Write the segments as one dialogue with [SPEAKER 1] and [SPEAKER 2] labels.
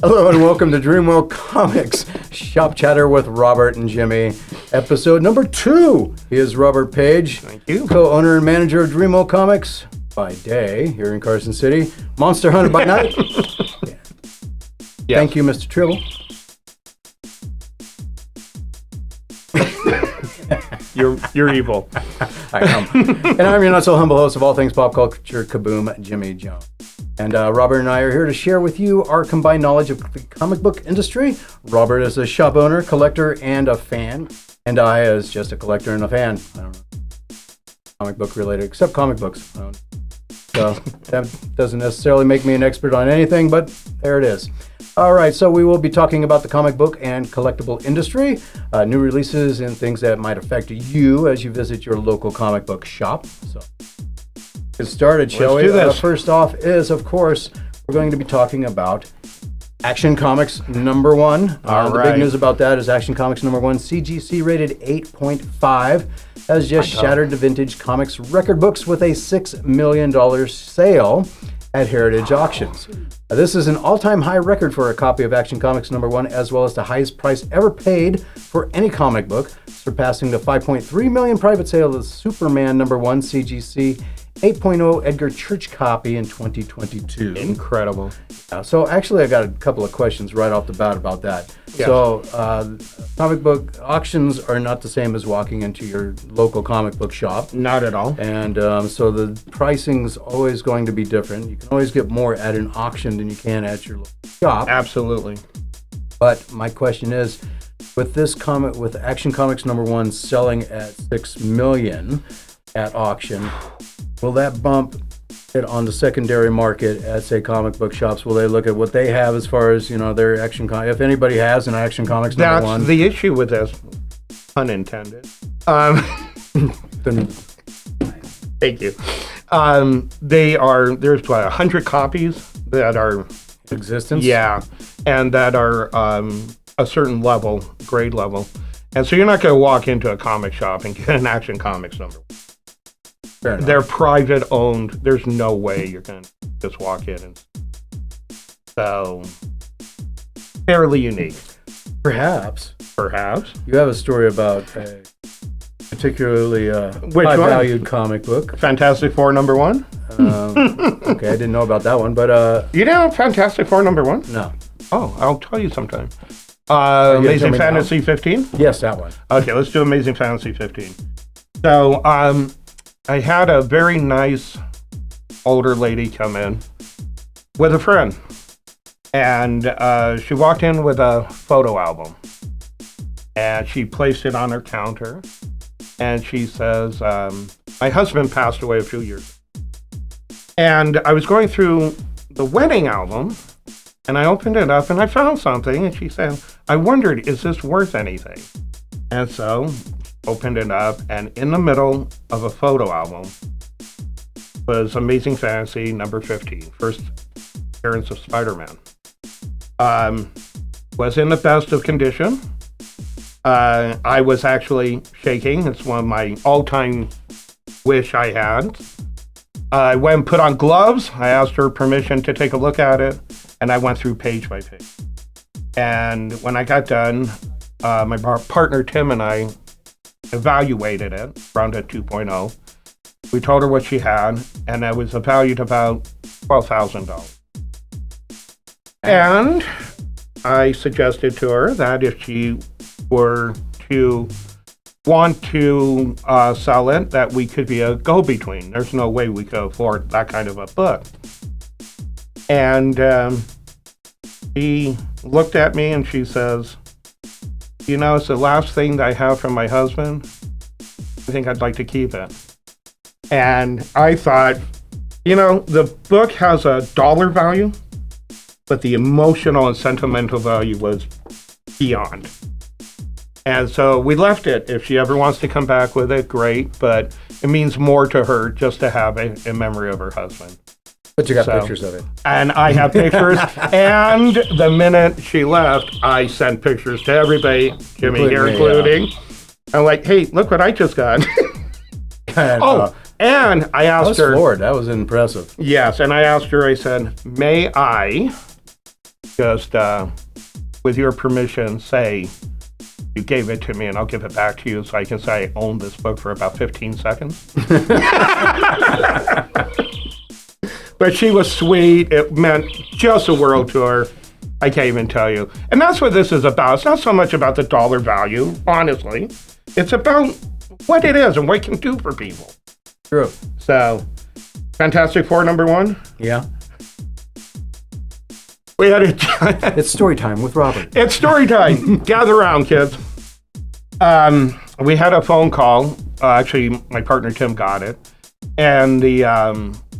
[SPEAKER 1] Hello and welcome to Dreamwell Comics Shop Chatter with Robert and Jimmy. Episode number 2. He is Robert Page.
[SPEAKER 2] Thank you.
[SPEAKER 1] Co-owner and manager of Dreamwell Comics by day here in Carson City. Monster Hunter by night.
[SPEAKER 2] Yes.
[SPEAKER 1] Thank you, Mr. Tribble.
[SPEAKER 2] You're evil.
[SPEAKER 1] I am. And I'm your not so humble host of all things Pop Culture Kaboom, Jimmy Jones. And Robert and I are here to share with you our combined knowledge of the comic book industry. Robert is a shop owner, collector, and a fan. And I as just a collector and a fan. I don't know. Comic book related, except comic books. So that doesn't necessarily make me an expert on anything, but there it is. All right, so we will be talking about the comic book and collectible industry, new releases and things that might affect you as you visit your local comic book shop. So get started, shall we?
[SPEAKER 2] Let's do this.
[SPEAKER 1] First off is, of course, we're going to be talking about Action Comics #1. The big news about that is Action Comics #1, CGC rated 8.5, has just shattered the vintage comics record books with a $6 million sale at Heritage Auctions. This is an all-time high record for a copy of Action Comics #1, as well as the highest price ever paid for any comic book, surpassing the $5.3 million private sale of Superman #1 CGC 8.0 Edgar Church copy in 2022.
[SPEAKER 2] Incredible.
[SPEAKER 1] So actually, I got a couple of questions right off the bat about that.
[SPEAKER 2] Yeah.
[SPEAKER 1] So comic book auctions are not the same as walking into your local comic book shop.
[SPEAKER 2] Not at all.
[SPEAKER 1] And so the pricing's always going to be different. You can always get more at an auction than you can at your local shop.
[SPEAKER 2] Absolutely.
[SPEAKER 1] But my question is, with this comic, with Action Comics #1 selling at $6 million at auction, will that bump it on the secondary market at, say, comic book shops? Will they look at what they have as far as, their Action If anybody has an Action Comics #1.
[SPEAKER 2] That's the issue with this, unintended.
[SPEAKER 1] Then
[SPEAKER 2] Thank you. There's 100 copies that are,
[SPEAKER 1] existence?
[SPEAKER 2] yeah, and that are a certain level, grade level. And so you're not going to walk into a comic shop and get an Action Comics #1.
[SPEAKER 1] Fair enough.
[SPEAKER 2] They're private owned. There's no way you're going to just walk in. And so, fairly unique.
[SPEAKER 1] Perhaps.
[SPEAKER 2] Perhaps.
[SPEAKER 1] You have a story about a particularly
[SPEAKER 2] Which one?
[SPEAKER 1] high-valued comic book.
[SPEAKER 2] Fantastic Four #1?
[SPEAKER 1] Okay, I didn't know about that one, but
[SPEAKER 2] You know Fantastic Four #1?
[SPEAKER 1] no.
[SPEAKER 2] Oh, I'll tell you sometime.
[SPEAKER 1] you gonna tell
[SPEAKER 2] Amazing
[SPEAKER 1] me
[SPEAKER 2] Fantasy 15?
[SPEAKER 1] Yes, that one.
[SPEAKER 2] Okay, let's do Amazing Fantasy 15. So, I had a very nice older lady come in with a friend. And she walked in with a photo album. And she placed it on her counter. And she says, my husband passed away a few years ago. And I was going through the wedding album. And I opened it up and I found something. And she said, I wondered, is this worth anything? And so opened it up, and in the middle of a photo album was Amazing Fantasy #15, first appearance of Spider-Man. Was in the best of condition. I was actually shaking. It's one of my all-time wish I had. I went and put on gloves. I asked her permission to take a look at it, and I went through page by page. And when I got done, my partner Tim and I evaluated it, around at 2.0. We told her what she had, and it was valued about $12,000. And I suggested to her that if she were to want to sell it, that we could be a go-between. There's no way we could afford that kind of a book. And she looked at me and she says, it's the last thing that I have from my husband. I think I'd like to keep it. And I thought, the book has a dollar value, but the emotional and sentimental value was beyond. And so we left it. If she ever wants to come back with it, great. But it means more to her just to have it in memory of her husband.
[SPEAKER 1] But you got pictures of it.
[SPEAKER 2] And I have pictures. And the minute she left, I sent pictures to everybody, Jimmy here including. I'm like, hey, look what I just got. And I asked her.
[SPEAKER 1] Lord, that was impressive.
[SPEAKER 2] Yes, and I asked her, I said, may I just, with your permission, say you gave it to me and I'll give it back to you so I can say I owned this book for about 15 seconds. But she was sweet. It meant just a world to her. I can't even tell you. And that's what this is about. It's not so much about the dollar value, honestly. It's about what it is and what it can do for people.
[SPEAKER 1] True.
[SPEAKER 2] So, Fantastic Four #1.
[SPEAKER 1] Yeah.
[SPEAKER 2] We had it.
[SPEAKER 1] It's story time with Robert.
[SPEAKER 2] It's story time. Gather around, kids. We had a phone call. Actually, my partner Tim got it. And the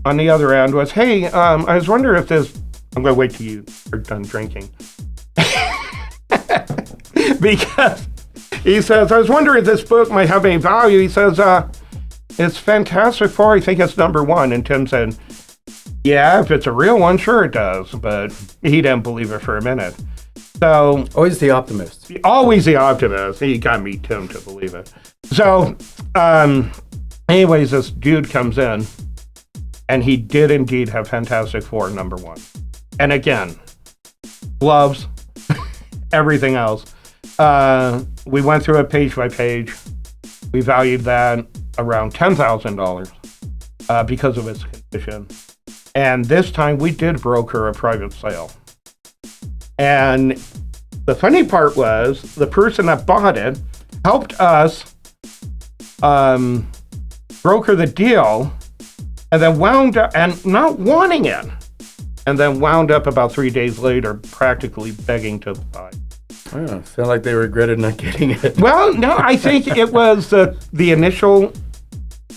[SPEAKER 2] on the other end was, hey, I was wondering if this... I'm going to wait till you are done drinking. Because he says, I was wondering if this book might have any value. He says, it's Fantastic Four. I think it's #1. And Tim said, yeah, if it's a real one, sure it does. But he didn't believe it for a minute. So
[SPEAKER 1] Always the optimist.
[SPEAKER 2] always the optimist. He got me, Tim, to believe it. So anyways, this dude comes in, and he did indeed have Fantastic Four #1. And again, gloves, everything else. We went through it page by page. We valued that around $10,000 because of its condition. And this time we did broker a private sale. And the funny part was the person that bought it helped us broker the deal and then wound up, and not wanting it, and then wound up about 3 days later practically begging to buy.
[SPEAKER 1] I don't know. Felt like they regretted not getting it.
[SPEAKER 2] Well, no, I think it was the initial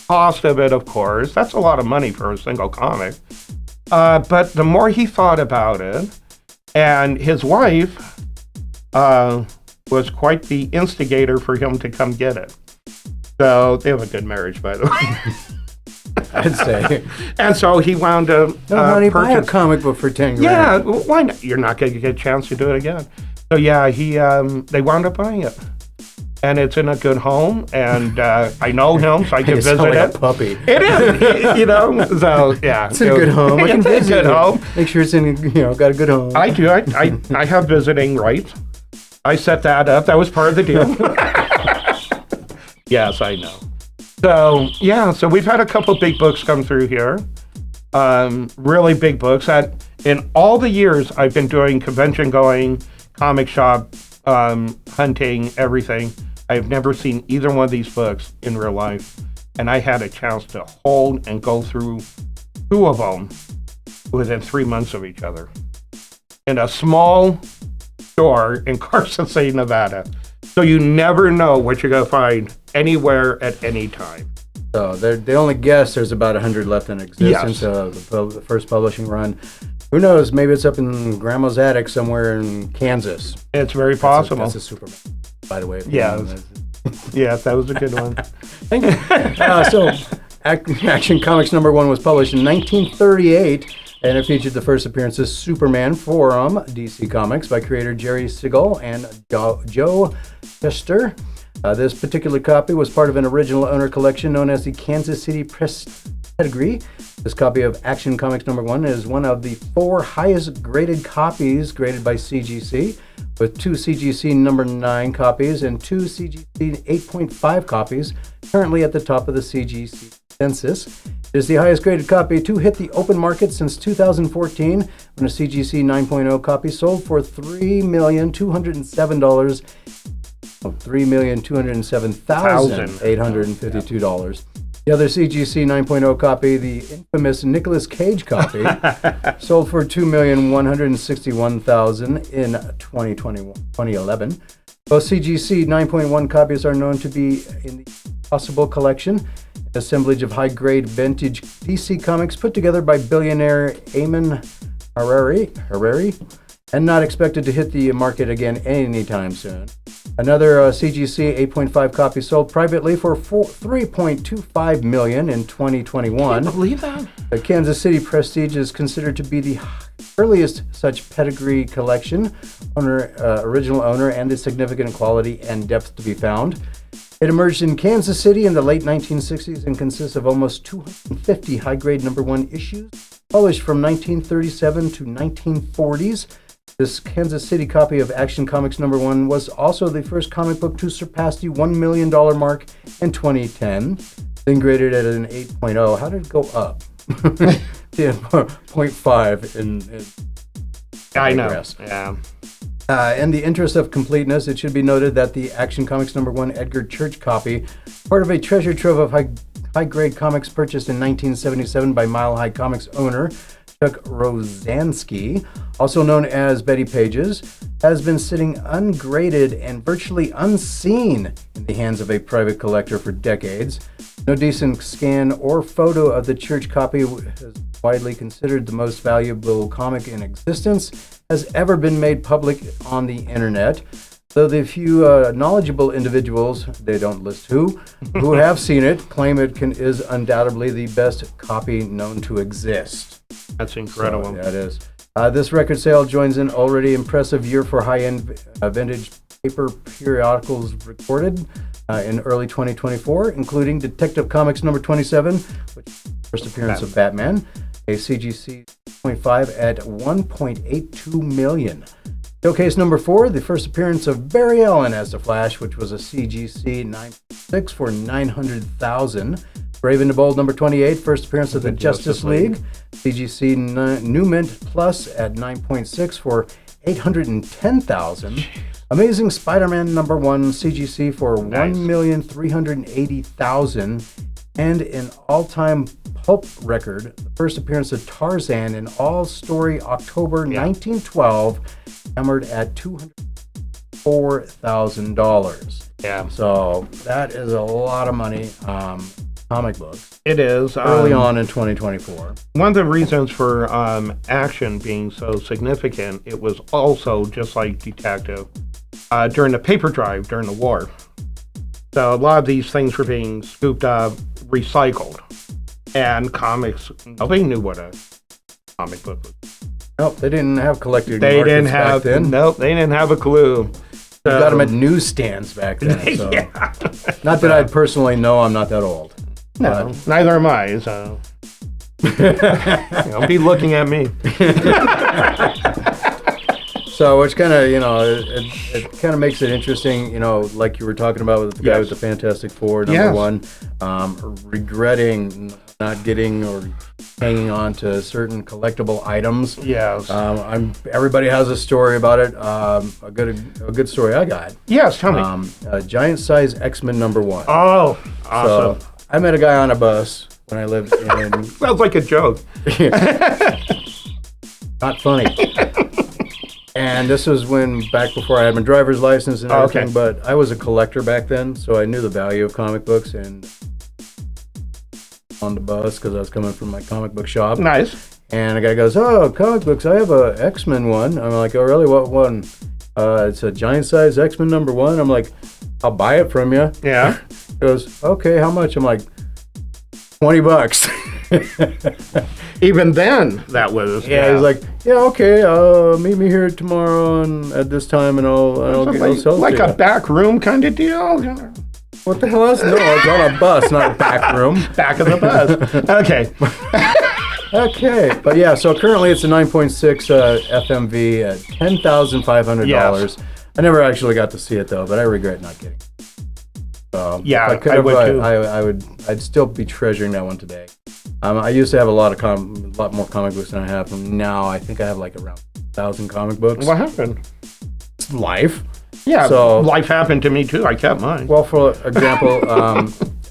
[SPEAKER 2] cost of it, of course. That's a lot of money for a single comic. But the more he thought about it, and his wife was quite the instigator for him to come get it. So they have a good marriage, by the way.
[SPEAKER 1] I'd say.
[SPEAKER 2] And so he wound up
[SPEAKER 1] No, honey, buy a comic book for 10 grand.
[SPEAKER 2] Yeah, well, why not? You're not going to get a chance to do it again. So yeah, they wound up buying it. And it's in a good home, and I know him, so I can visit
[SPEAKER 1] like
[SPEAKER 2] it.
[SPEAKER 1] A puppy.
[SPEAKER 2] It is, so yeah.
[SPEAKER 1] It's a good home. I can
[SPEAKER 2] It's a
[SPEAKER 1] visit
[SPEAKER 2] good
[SPEAKER 1] it.
[SPEAKER 2] home.
[SPEAKER 1] Make sure it's in, got a good home.
[SPEAKER 2] I do. I have visiting rights. I set that up. That was part of the deal. Yes, I know. So yeah, so we've had a couple big books come through here. Really big books. In all the years I've been doing convention going, comic shop, hunting, everything, I've never seen either one of these books in real life. And I had a chance to hold and go through 2 of them within 3 months of each other in a small store in Carson, Nevada. So you never know what you're going to find anywhere at any time.
[SPEAKER 1] So they only guess there's about 100 left in existence of the first publishing run. Who knows? Maybe it's up in Grandma's attic somewhere in Kansas.
[SPEAKER 2] It's very possible.
[SPEAKER 1] That's a Superman, by the way.
[SPEAKER 2] Yeah. Yeah, that was a good one.
[SPEAKER 1] Thank you. So Action Comics #1 was published in 1938, and it featured the first appearance of Superman from DC Comics by creator Jerry Siegel and Joe Chester. This particular copy was part of an original owner collection known as the Kansas City Press Pedigree. This copy of Action Comics #1 is one of the 4 highest graded copies graded by CGC, with 2 CGC #9 copies and 2 CGC 8.5 copies currently at the top of the CGC census. It is the highest graded copy to hit the open market since 2014, when a CGC 9.0 copy sold for $3,207. $3,207,852. The other CGC 9.0 copy, the infamous Nicolas Cage copy, sold for $2,161,000 in 2011. Both CGC 9.1 copies are known to be in the Possible collection, an assemblage of high-grade vintage DC comics put together by billionaire Eamon Harari, and not expected to hit the market again anytime soon. Another CGC 8.5 copy sold privately for $3.25 million in 2021.
[SPEAKER 2] Can you believe that?
[SPEAKER 1] The Kansas City Prestige is considered to be the earliest such pedigree collection, original owner, and the significant quality and depth to be found. It emerged in Kansas City in the late 1960s and consists of almost 250 high-grade #1 issues, published from 1937 to 1940s. This Kansas City copy of Action Comics #1 was also the first comic book to surpass the $1 million mark in 2010, then graded at an 8.0. How did it go up? Yeah, 0.5 in
[SPEAKER 2] I know.
[SPEAKER 1] digress.
[SPEAKER 2] Yeah.
[SPEAKER 1] In the interest of completeness, it should be noted that the Action Comics #1 Edgar Church copy, part of a treasure trove of high-grade comics purchased in 1977 by Mile High Comics owner Chuck Rosansky, also known as Betty Pages, has been sitting ungraded and virtually unseen in the hands of a private collector for decades. No decent scan or photo of the Church copy, is widely considered the most valuable comic in existence, has ever been made public on the internet. Though the few knowledgeable individuals, they don't list who have seen it, claim it is undoubtedly the best copy known to exist.
[SPEAKER 2] That's incredible.
[SPEAKER 1] So, yeah, it is. This record sale joins an already impressive year for high-end vintage paper periodicals recorded in early 2024, including Detective Comics #27, which is the first appearance of Batman, a CGC 0.5 at $1.82 million. Showcase #4, the first appearance of Barry Allen as the Flash, which was a CGC 9.6 for $900,000. Brave and the Bold #28, first appearance of the Justice League, CGC New Mint Plus at 9.6 for $810,000. Amazing Spider-Man #1, CGC for $1,380,000. And an all-time pulp record, the first appearance of Tarzan in all-story October 1912, hammered at $204,000.
[SPEAKER 2] Yeah.
[SPEAKER 1] So that is a lot of money. Comic books.
[SPEAKER 2] It is.
[SPEAKER 1] Early on in 2024.
[SPEAKER 2] One of the reasons for Action being so significant, it was also, just like Detective, during the paper drive during the war. So a lot of these things were being scooped up, recycled. And comics, nobody knew what a comic book was.
[SPEAKER 1] Nope, they didn't have collected
[SPEAKER 2] They
[SPEAKER 1] markets
[SPEAKER 2] didn't have,
[SPEAKER 1] back then.
[SPEAKER 2] nope, they didn't have a clue.
[SPEAKER 1] You got them at newsstands back then. So.
[SPEAKER 2] Yeah.
[SPEAKER 1] Not that I personally know, I'm not that old.
[SPEAKER 2] No, neither am I, so. Don't be looking at me.
[SPEAKER 1] So, which kind of, it kind of makes it interesting, like you were talking about with the guy with the Fantastic Four, #1, regretting not getting or hanging on to certain collectible items.
[SPEAKER 2] Yes.
[SPEAKER 1] Everybody has a story about it. A good story I got.
[SPEAKER 2] Yes, tell me.
[SPEAKER 1] Giant size X-Men #1.
[SPEAKER 2] Oh, awesome.
[SPEAKER 1] So, I met a guy on a bus when I lived in...
[SPEAKER 2] Sounds like a joke.
[SPEAKER 1] Not funny. And this was back before I had my driver's license and everything,
[SPEAKER 2] okay.
[SPEAKER 1] But I was a collector back then, so I knew the value of comic books and on the bus because I was coming from my comic book shop.
[SPEAKER 2] Nice.
[SPEAKER 1] And a guy goes, "Oh, comic books, I have a X-Men one." I'm like, "Oh, really? What one?" It's a giant size X-Men #1. I'm like, "I'll buy it from you."
[SPEAKER 2] Yeah.
[SPEAKER 1] He goes, "Okay, how much?" I'm like, $20.
[SPEAKER 2] Even then, that was.
[SPEAKER 1] Yeah, he's like, "Yeah, okay, meet me here tomorrow and at this time, and I'll sell it
[SPEAKER 2] like
[SPEAKER 1] to
[SPEAKER 2] a
[SPEAKER 1] you."
[SPEAKER 2] back room kind of deal.
[SPEAKER 1] What the hell is? No, it's on a bus, not a back room.
[SPEAKER 2] Back of the bus. Okay.
[SPEAKER 1] Okay, but yeah, so currently it's a 9.6 FMV at $10,500.
[SPEAKER 2] Yes.
[SPEAKER 1] I never actually got to see it though, but I regret not getting it. So
[SPEAKER 2] Yeah,
[SPEAKER 1] if
[SPEAKER 2] I would too.
[SPEAKER 1] I'd still be treasuring that one today. I used to have a lot more comic books than I have now. I think I have like around 1,000 comic books.
[SPEAKER 2] What happened?
[SPEAKER 1] Life.
[SPEAKER 2] Yeah,
[SPEAKER 1] So
[SPEAKER 2] life happened to me too. I kept mine.
[SPEAKER 1] well, for example,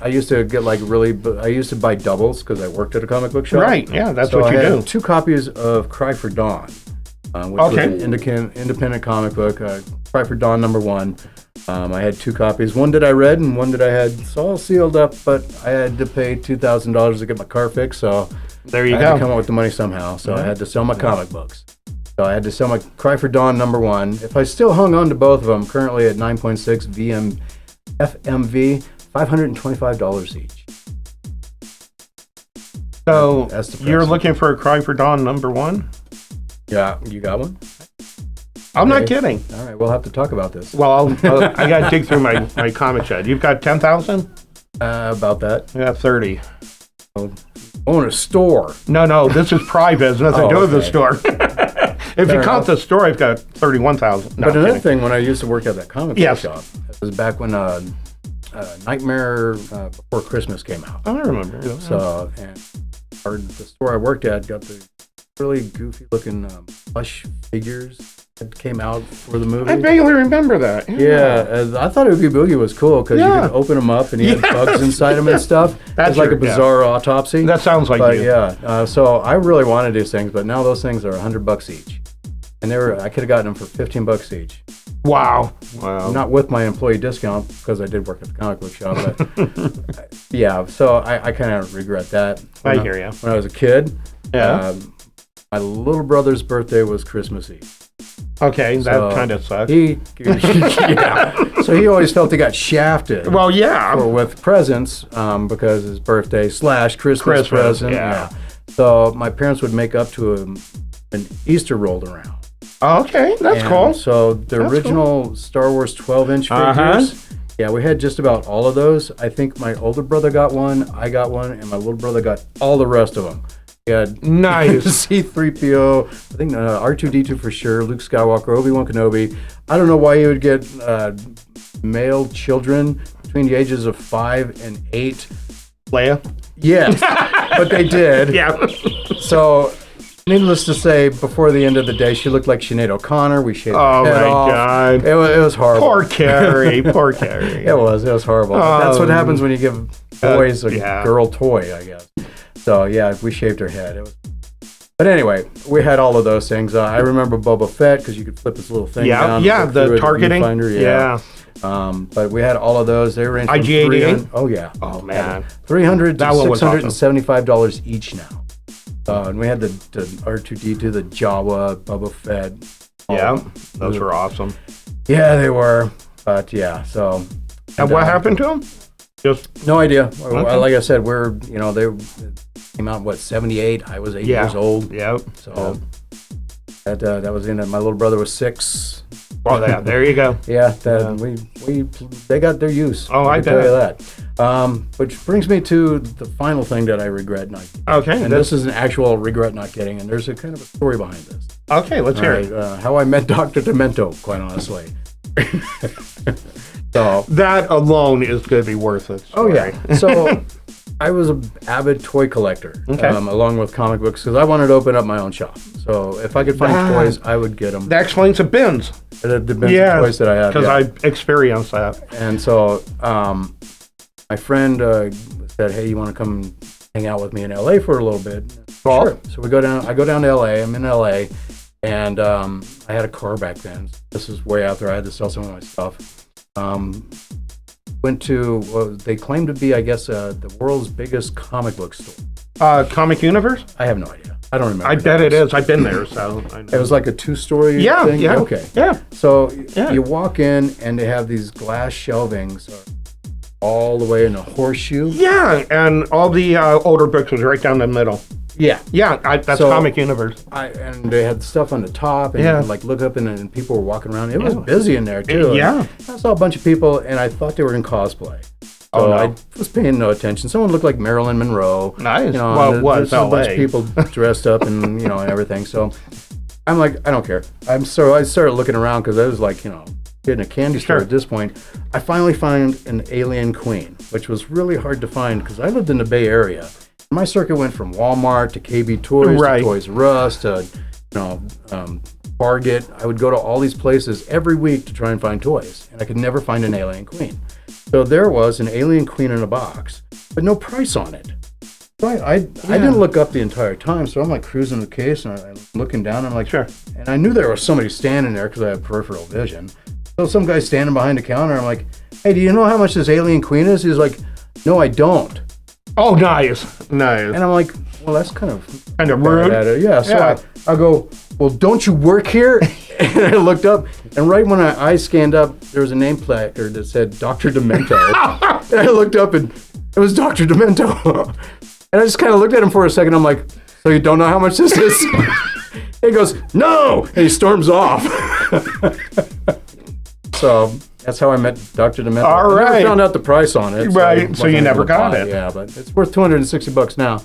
[SPEAKER 1] I used to get I used to buy doubles because I worked at a comic book shop.
[SPEAKER 2] Right, yeah, that's
[SPEAKER 1] So
[SPEAKER 2] what you
[SPEAKER 1] I had
[SPEAKER 2] do.
[SPEAKER 1] 2 copies of Cry for Dawn, which
[SPEAKER 2] Okay.
[SPEAKER 1] was an independent comic book. Cry for Dawn #1. I had 2 copies. One that I read and one that I had all sealed up, but I had to pay $2,000 to get my car fixed, so
[SPEAKER 2] There you
[SPEAKER 1] I had to
[SPEAKER 2] go.
[SPEAKER 1] come up with the money somehow. So I had to sell my comic books. So I had to sell my Cry for Dawn #1. If I still hung on to both of them, currently at 9.6 FMV, $525 each.
[SPEAKER 2] So
[SPEAKER 1] That's the
[SPEAKER 2] you're
[SPEAKER 1] price.
[SPEAKER 2] looking for a Cry for Dawn #1?
[SPEAKER 1] Yeah, you got one?
[SPEAKER 2] I'm not
[SPEAKER 1] Okay.
[SPEAKER 2] kidding.
[SPEAKER 1] All right, we'll have to talk about this.
[SPEAKER 2] Well, I got to dig through my comic shed. You've got 10,000?
[SPEAKER 1] About that.
[SPEAKER 2] I got 30.
[SPEAKER 1] Own a store.
[SPEAKER 2] No, this is private. It's nothing to do with the
[SPEAKER 1] okay.
[SPEAKER 2] store. If
[SPEAKER 1] Fair
[SPEAKER 2] you count
[SPEAKER 1] enough.
[SPEAKER 2] the store, I've got 31,000. No,
[SPEAKER 1] But
[SPEAKER 2] I'm
[SPEAKER 1] another
[SPEAKER 2] kidding.
[SPEAKER 1] thing, when I used to work at that comic book
[SPEAKER 2] Yes.
[SPEAKER 1] shop, it was back when Nightmare Before Christmas came out.
[SPEAKER 2] I remember.
[SPEAKER 1] So, and the store I worked at got the really goofy looking plush figures that came out for the movie.
[SPEAKER 2] I vaguely remember that.
[SPEAKER 1] Yeah, I thought Oogie Boogie was cool because you
[SPEAKER 2] Yeah.
[SPEAKER 1] could open them up and he had bugs inside them and stuff.
[SPEAKER 2] That's
[SPEAKER 1] It's like a
[SPEAKER 2] true, yeah.
[SPEAKER 1] bizarre autopsy.
[SPEAKER 2] That sounds like
[SPEAKER 1] But
[SPEAKER 2] you.
[SPEAKER 1] yeah, so I really wanted these things, but now those things are $100 each, and I could have gotten them for $15 each.
[SPEAKER 2] Wow.
[SPEAKER 1] Not with my employee discount because I did work at the comic book shop. But yeah, so I kind of regret that.
[SPEAKER 2] I hear ya.
[SPEAKER 1] When I was a kid,
[SPEAKER 2] Yeah.
[SPEAKER 1] my little brother's birthday was Christmas Eve.
[SPEAKER 2] Okay, that
[SPEAKER 1] So
[SPEAKER 2] kind of sucks.
[SPEAKER 1] Yeah. So he always felt he got shafted.
[SPEAKER 2] Well, yeah.
[SPEAKER 1] Or with presents because his birthday / Christmas present.
[SPEAKER 2] yeah.
[SPEAKER 1] So my parents would make up to him an Easter rolled around.
[SPEAKER 2] Okay, that's
[SPEAKER 1] And
[SPEAKER 2] cool.
[SPEAKER 1] So the original Star Wars 12-inch figures, yeah, we had just about all of those. I think my older brother got one, I got one, and my little brother got all the rest of them. We had
[SPEAKER 2] Nice.
[SPEAKER 1] C-3PO, I think R2-D2 for sure, Luke Skywalker, Obi-Wan Kenobi. I don't know why you would get male children between the ages of 5 and 8.
[SPEAKER 2] Leia?
[SPEAKER 1] Yes, but they did.
[SPEAKER 2] Yeah.
[SPEAKER 1] So, needless to say, before the end of the day, she looked like Sinead O'Connor. We shaved
[SPEAKER 2] Oh,
[SPEAKER 1] her head
[SPEAKER 2] my
[SPEAKER 1] off.
[SPEAKER 2] God.
[SPEAKER 1] It was horrible.
[SPEAKER 2] Poor Carrie. Poor Carrie.
[SPEAKER 1] It was horrible. But that's what happens when you give boys a
[SPEAKER 2] yeah.
[SPEAKER 1] girl toy, I guess. So, yeah, we shaved her head. But anyway, we had all of those things. I remember Boba Fett because you could flip this little thing down.
[SPEAKER 2] Yeah,
[SPEAKER 1] and look through
[SPEAKER 2] the
[SPEAKER 1] it,
[SPEAKER 2] targeting.
[SPEAKER 1] viewfinder,
[SPEAKER 2] Yeah.
[SPEAKER 1] But we had all of those. They ranged from
[SPEAKER 2] IG-88?
[SPEAKER 1] 300. Oh, yeah.
[SPEAKER 2] Oh, man.
[SPEAKER 1] $300
[SPEAKER 2] That
[SPEAKER 1] to
[SPEAKER 2] one was
[SPEAKER 1] $675 each now. And we had the R2-D2, the Jawa, Boba Fett.
[SPEAKER 2] Yeah, those were awesome.
[SPEAKER 1] Yeah, they were. But yeah, so.
[SPEAKER 2] And what happened to them? Just
[SPEAKER 1] No idea. Like I said, they came out, 78? I was 8 years old.
[SPEAKER 2] Yeah.
[SPEAKER 1] So that was in it. My little brother was 6.
[SPEAKER 2] Well, yeah, there you go.
[SPEAKER 1] Yeah, they got their use.
[SPEAKER 2] I
[SPEAKER 1] can tell
[SPEAKER 2] bet.
[SPEAKER 1] you that. Which brings me to the final thing that I regret not getting.
[SPEAKER 2] Okay.
[SPEAKER 1] And this is an actual regret not getting, and there's a kind of a story behind this.
[SPEAKER 2] Okay, let's hear
[SPEAKER 1] All
[SPEAKER 2] it.
[SPEAKER 1] right, how I met Dr. Demento, quite honestly. So,
[SPEAKER 2] That alone is going to be worth it.
[SPEAKER 1] oh yeah. So, I was an avid toy collector,
[SPEAKER 2] Okay.
[SPEAKER 1] along with comic books, because I wanted to open up my own shop. So, if I could find
[SPEAKER 2] Ah.
[SPEAKER 1] toys, I would get them.
[SPEAKER 2] That explains the bins.
[SPEAKER 1] The toys that I had.
[SPEAKER 2] because
[SPEAKER 1] yeah.
[SPEAKER 2] I experienced that.
[SPEAKER 1] And so, my friend said, "Hey, you want to come hang out with me in LA for a little bit?"
[SPEAKER 2] Well-
[SPEAKER 1] Sure. So we go down. I go down to LA. I'm in LA, and I had a car back then. This is way out there. I had to sell some of my stuff. Went to they claim to be, I guess, the world's biggest comic book store.
[SPEAKER 2] Comic Universe?
[SPEAKER 1] I have no idea. I don't remember.
[SPEAKER 2] I bet it is. I've been there, so I know.
[SPEAKER 1] It was like a 2-story
[SPEAKER 2] Yeah,
[SPEAKER 1] thing?
[SPEAKER 2] yeah.
[SPEAKER 1] Okay.
[SPEAKER 2] Yeah.
[SPEAKER 1] So
[SPEAKER 2] Yeah.
[SPEAKER 1] you walk in, and they have these glass shelvings all the way in a horseshoe.
[SPEAKER 2] Yeah, and all the older books was right down the middle.
[SPEAKER 1] Yeah.
[SPEAKER 2] Yeah, that's
[SPEAKER 1] So-
[SPEAKER 2] Comic Universe.
[SPEAKER 1] And they had stuff on the top, and
[SPEAKER 2] Yeah.
[SPEAKER 1] you could, like, look up, and people were walking around. It was busy in there too.
[SPEAKER 2] Yeah.
[SPEAKER 1] And I saw a bunch of people, and I thought they were in cosplay.
[SPEAKER 2] Oh,
[SPEAKER 1] So
[SPEAKER 2] no.
[SPEAKER 1] I was paying no attention. Someone looked like Marilyn Monroe.
[SPEAKER 2] Nice.
[SPEAKER 1] You know,
[SPEAKER 2] Well,
[SPEAKER 1] and
[SPEAKER 2] it was
[SPEAKER 1] there's a bunch
[SPEAKER 2] LA.
[SPEAKER 1] of people dressed up and and everything. So I'm like, I don't care. I started looking around because I was like, getting a candy store
[SPEAKER 2] Sure.
[SPEAKER 1] at this point. I finally found an Alien Queen, which was really hard to find because I lived in the Bay Area. My circuit went from Walmart to KB Toys
[SPEAKER 2] Right.
[SPEAKER 1] to Toys R Us to Target. I would go to all these places every week to try and find toys, and I could never find an Alien Queen. So there was an Alien Queen in a box, but no price on it. So I didn't look up the entire time, so I'm like cruising the case, and I'm looking down, and I'm like,
[SPEAKER 2] Sure.
[SPEAKER 1] And I knew there was somebody standing there because I have peripheral vision. So some guy standing behind the counter, I'm like, hey, do you know how much this Alien Queen is? He's like, no, I don't.
[SPEAKER 2] Oh, nice. Nice.
[SPEAKER 1] And I'm like, well, that's kind of
[SPEAKER 2] rude.
[SPEAKER 1] Yeah. So
[SPEAKER 2] Yeah.
[SPEAKER 1] I go, well, don't you work here? And I looked up, and right when I scanned up, there was a name placard that said Dr. Demento. And I looked up, and it was Dr. Demento. And I just kind of looked at him for a second. I'm like, so you don't know how much this is? He goes, no! And he storms off. So that's how I met Dr. Demento.
[SPEAKER 2] All
[SPEAKER 1] I never
[SPEAKER 2] right.
[SPEAKER 1] found out the price on it.
[SPEAKER 2] Right,
[SPEAKER 1] I
[SPEAKER 2] so
[SPEAKER 1] wasn't
[SPEAKER 2] you
[SPEAKER 1] able
[SPEAKER 2] never
[SPEAKER 1] to
[SPEAKER 2] got
[SPEAKER 1] buy
[SPEAKER 2] it.
[SPEAKER 1] Yeah, but it's worth $260 now.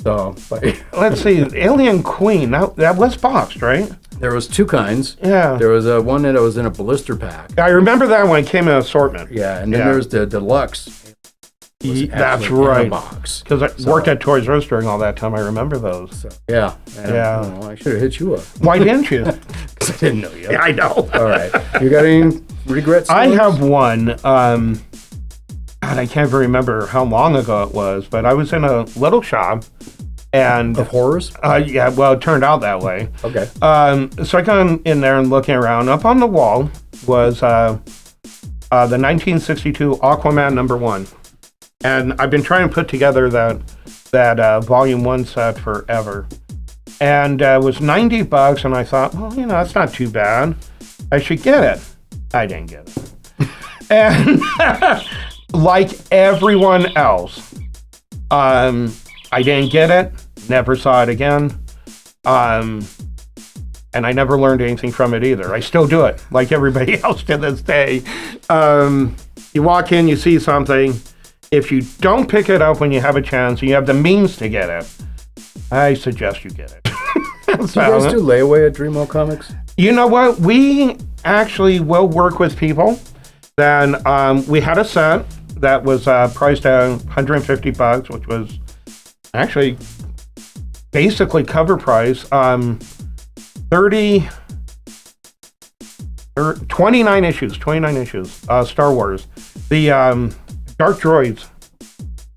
[SPEAKER 1] So, but
[SPEAKER 2] Let's see. Alien Queen. That was boxed, right?
[SPEAKER 1] There was two kinds.
[SPEAKER 2] Yeah.
[SPEAKER 1] There was one that was in a blister pack.
[SPEAKER 2] I remember that one came in assortment.
[SPEAKER 1] Yeah, and then there's the deluxe.
[SPEAKER 2] That's right.
[SPEAKER 1] Box.
[SPEAKER 2] Because I worked at Toys R Us during all that time. I remember those.
[SPEAKER 1] So, yeah. I should have hit you up.
[SPEAKER 2] Why didn't you?
[SPEAKER 1] Because I didn't know you.
[SPEAKER 2] Yeah, I know.
[SPEAKER 1] All right. You got any regrets?
[SPEAKER 2] I have one. God, I can't even remember how long ago it was, but I was in a little shop. And
[SPEAKER 1] of horrors?
[SPEAKER 2] Yeah, well, it turned out that way.
[SPEAKER 1] Okay.
[SPEAKER 2] So I got in there and looking around. Up on the wall was the 1962 Aquaman #1. And I've been trying to put together that Volume 1 set forever. And it was $90, and I thought, well, that's not too bad. I should get it. I didn't get it. And like everyone else, I didn't get it, never saw it again, and I never learned anything from it either. I still do it, like everybody else to this day. You walk in, you see something. If you don't pick it up when you have a chance, and you have the means to get it, I suggest you get it.
[SPEAKER 1] Do you guys do layaway at Dreamwell Comics?
[SPEAKER 2] You know what? We actually will work with people. Then we had a set that was priced at $150, which was actually basically cover price. 29 issues, Star Wars. The Dark Droids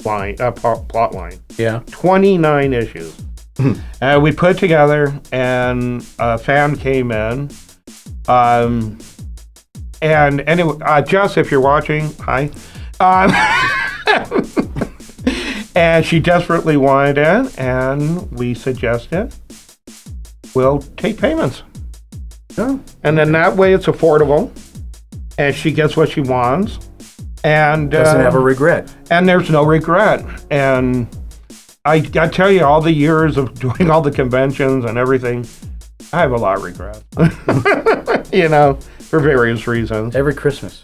[SPEAKER 2] line, plot line.
[SPEAKER 1] Yeah.
[SPEAKER 2] 29 issues. We put together, and a fan came in. And anyway, Jess, if you're watching, hi. And she desperately wanted it, and we suggested we'll take payments.
[SPEAKER 1] Oh.
[SPEAKER 2] And then that way it's affordable, and she gets what she wants. And
[SPEAKER 1] doesn't have a regret.
[SPEAKER 2] And there's no regret. And I tell you, all the years of doing all the conventions and everything, I have a lot of regret. For various reasons.
[SPEAKER 1] Every Christmas.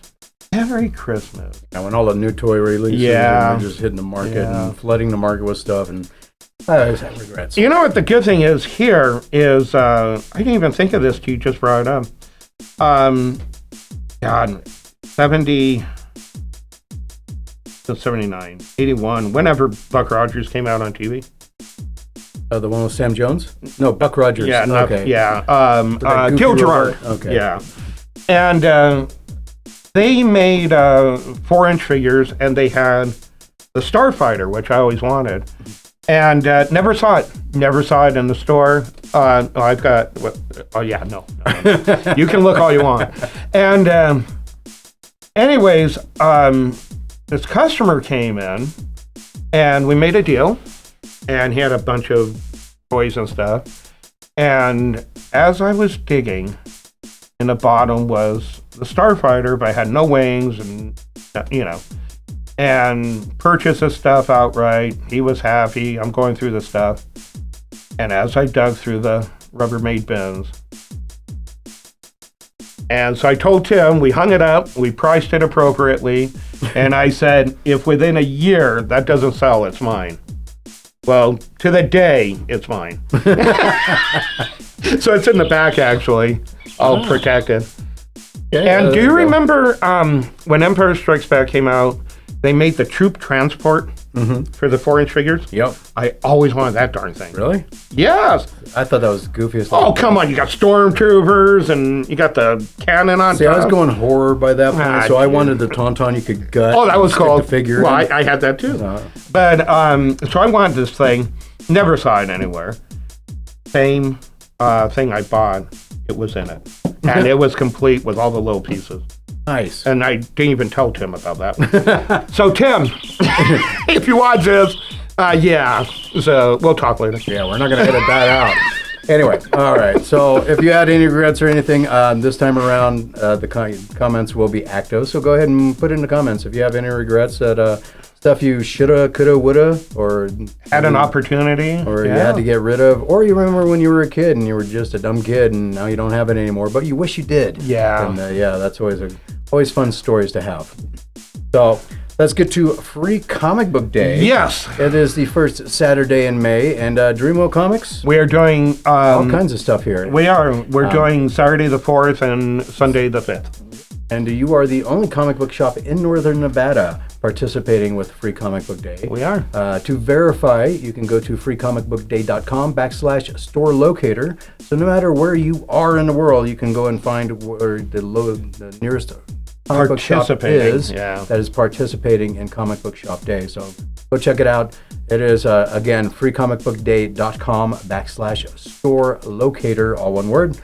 [SPEAKER 2] Every Christmas.
[SPEAKER 1] And when all the new toy releases are just hitting the market and flooding the market with stuff, and I always have regrets.
[SPEAKER 2] You know what the good thing is here is, I didn't even think of this till you just brought it up. 79, 81, whenever Buck Rogers came out on TV.
[SPEAKER 1] The one with Sam Jones? No, Buck Rogers.
[SPEAKER 2] Yeah,
[SPEAKER 1] okay.
[SPEAKER 2] Gil Gerard.
[SPEAKER 1] Okay.
[SPEAKER 2] Yeah. And they made 4-inch figures, and they had the Starfighter, which I always wanted. And never saw it. Never saw it in the store. I've got, no. You can look all you want. And anyways, this customer came in, and we made a deal, and he had a bunch of toys and stuff. And as I was digging, in the bottom was the Starfighter, but I had no wings, and and purchased the stuff outright. He was happy. I'm going through the stuff. And as I dug through the Rubbermaid bins, and so I told Tim, we hung it up, we priced it appropriately, and I said, if within a year that doesn't sell, it's mine. Well, to the day, it's mine. So it's in the back, actually, all protected.
[SPEAKER 1] Yeah,
[SPEAKER 2] and do you remember when Empire Strikes Back came out, they made the troop transport for the 4-inch figures?
[SPEAKER 1] Yep.
[SPEAKER 2] I always wanted that darn thing.
[SPEAKER 1] Really?
[SPEAKER 2] Yes.
[SPEAKER 1] I thought that was the goofiest.
[SPEAKER 2] Oh, come on. You got stormtroopers, and you got the cannon on top.
[SPEAKER 1] See, I was going horror by that point, so I wanted the Tauntaun you could gut.
[SPEAKER 2] Oh, that was called
[SPEAKER 1] the figure.
[SPEAKER 2] Well, I had that too. But so I wanted this thing. Never saw it anywhere. Same thing I bought. It was in it, and it was complete with all the little pieces.
[SPEAKER 1] Nice.
[SPEAKER 2] And I didn't even tell Tim about that one. So Tim, if you watch this, so we'll talk later.
[SPEAKER 1] Yeah, we're not going to edit that out. Anyway, all right. So if you had any regrets or anything, this time around, the comments will be active. So go ahead and put it in the comments if you have any regrets that stuff you shoulda, coulda, woulda, or
[SPEAKER 2] had an opportunity,
[SPEAKER 1] or you had to get rid of, or you remember when you were a kid and you were just a dumb kid and now you don't have it anymore, but you wish you did.
[SPEAKER 2] Yeah.
[SPEAKER 1] And that's always fun stories to have. So Let's get to Free Comic Book Day.
[SPEAKER 2] Yes.
[SPEAKER 1] It is the first Saturday in May, and Dreamwell Comics,
[SPEAKER 2] We are doing...
[SPEAKER 1] all kinds of stuff here.
[SPEAKER 2] We're doing Saturday the 4th and Sunday the 5th.
[SPEAKER 1] And you are the only comic book shop in Northern Nevada participating with Free Comic Book Day.
[SPEAKER 2] We are.
[SPEAKER 1] To verify, you can go to freecomicbookday.com/store locator. So no matter where you are in the world, you can go and find where the nearest comic book shop is that is participating in Comic Book Shop Day. So go check it out. It is, again, freecomicbookday.com/store locator, all one word.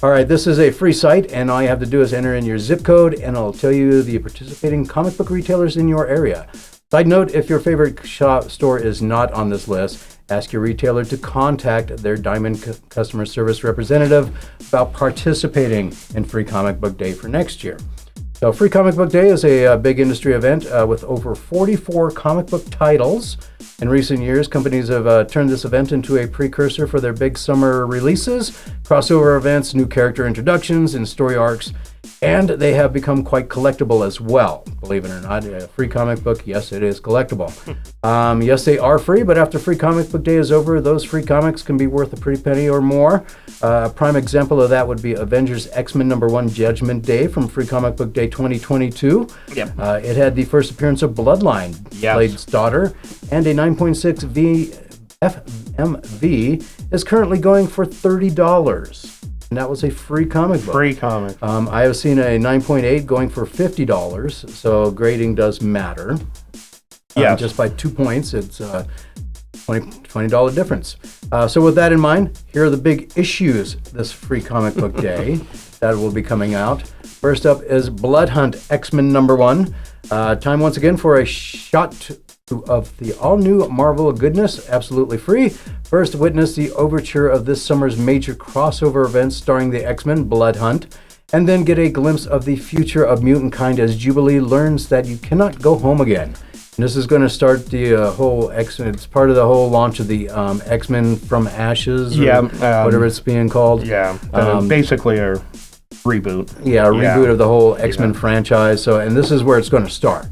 [SPEAKER 1] All right, this is a free site, and all you have to do is enter in your zip code, and it'll tell you the participating comic book retailers in your area. Side note, if your favorite store is not on this list, ask your retailer to contact their Diamond customer service representative about participating in Free Comic Book Day for next year. So Free Comic Book Day is a big industry event with over 44 comic book titles. In recent years, companies have turned this event into a precursor for their big summer releases, crossover events, new character introductions, and story arcs, and they have become quite collectible as well. Believe it or not, a free comic book, yes, it is collectible. Yes, they are free, but after Free Comic Book Day is over, those free comics can be worth a pretty penny or more. A prime example of that would be Avengers X-Men #1 Judgment Day from Free Comic Book Day 2022.
[SPEAKER 2] Yep.
[SPEAKER 1] It had the first appearance of Bloodline, Blade's daughter, and a 9.6 FMV is currently going for $30. And that was a free comic book.
[SPEAKER 2] Free comic.
[SPEAKER 1] I have seen a 9.8 going for $50, so grading does matter. Just by 2 points, it's a $20 difference. So with that in mind, here are the big issues this Free Comic Book Day that will be coming out. First up is Blood Hunt X-Men #1. Time once again for a shot of the all-new Marvel goodness, absolutely free. First, witness the overture of this summer's major crossover event starring the X-Men Blood Hunt, and then get a glimpse of the future of mutant kind as Jubilee learns that you cannot go home again. And this is going to start the whole X-Men. It's part of the whole launch of the X-Men from Ashes, or whatever it's being called.
[SPEAKER 2] Basically a reboot.
[SPEAKER 1] A reboot of the whole X-Men franchise. So, and this is where it's going to start.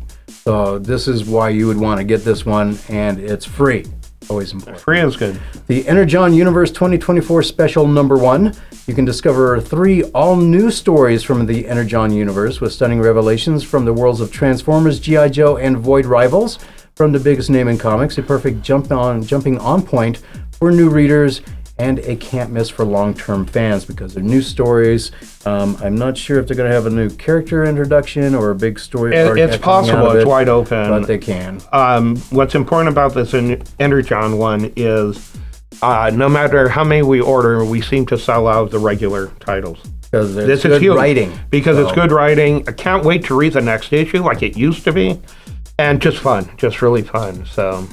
[SPEAKER 1] So this is why you would want to get this one, and it's free. Always important.
[SPEAKER 2] Free is good.
[SPEAKER 1] The Energon Universe 2024 Special #1. You can discover 3 all-new stories from the Energon Universe with stunning revelations from the worlds of Transformers, G.I. Joe, and Void Rivals. From the biggest name in comics, a perfect jumping on point for new readers, and a can't miss for long-term fans because they're new stories. I'm not sure if they're going to have a new character introduction or a big story.
[SPEAKER 2] It's possible. It's wide open.
[SPEAKER 1] But they can.
[SPEAKER 2] What's important about this Energon one is no matter how many we order, we seem to sell out the regular titles.
[SPEAKER 1] Because it's good writing.
[SPEAKER 2] Because it's good writing. I can't wait to read the next issue like it used to be. And just fun. Just really fun. So.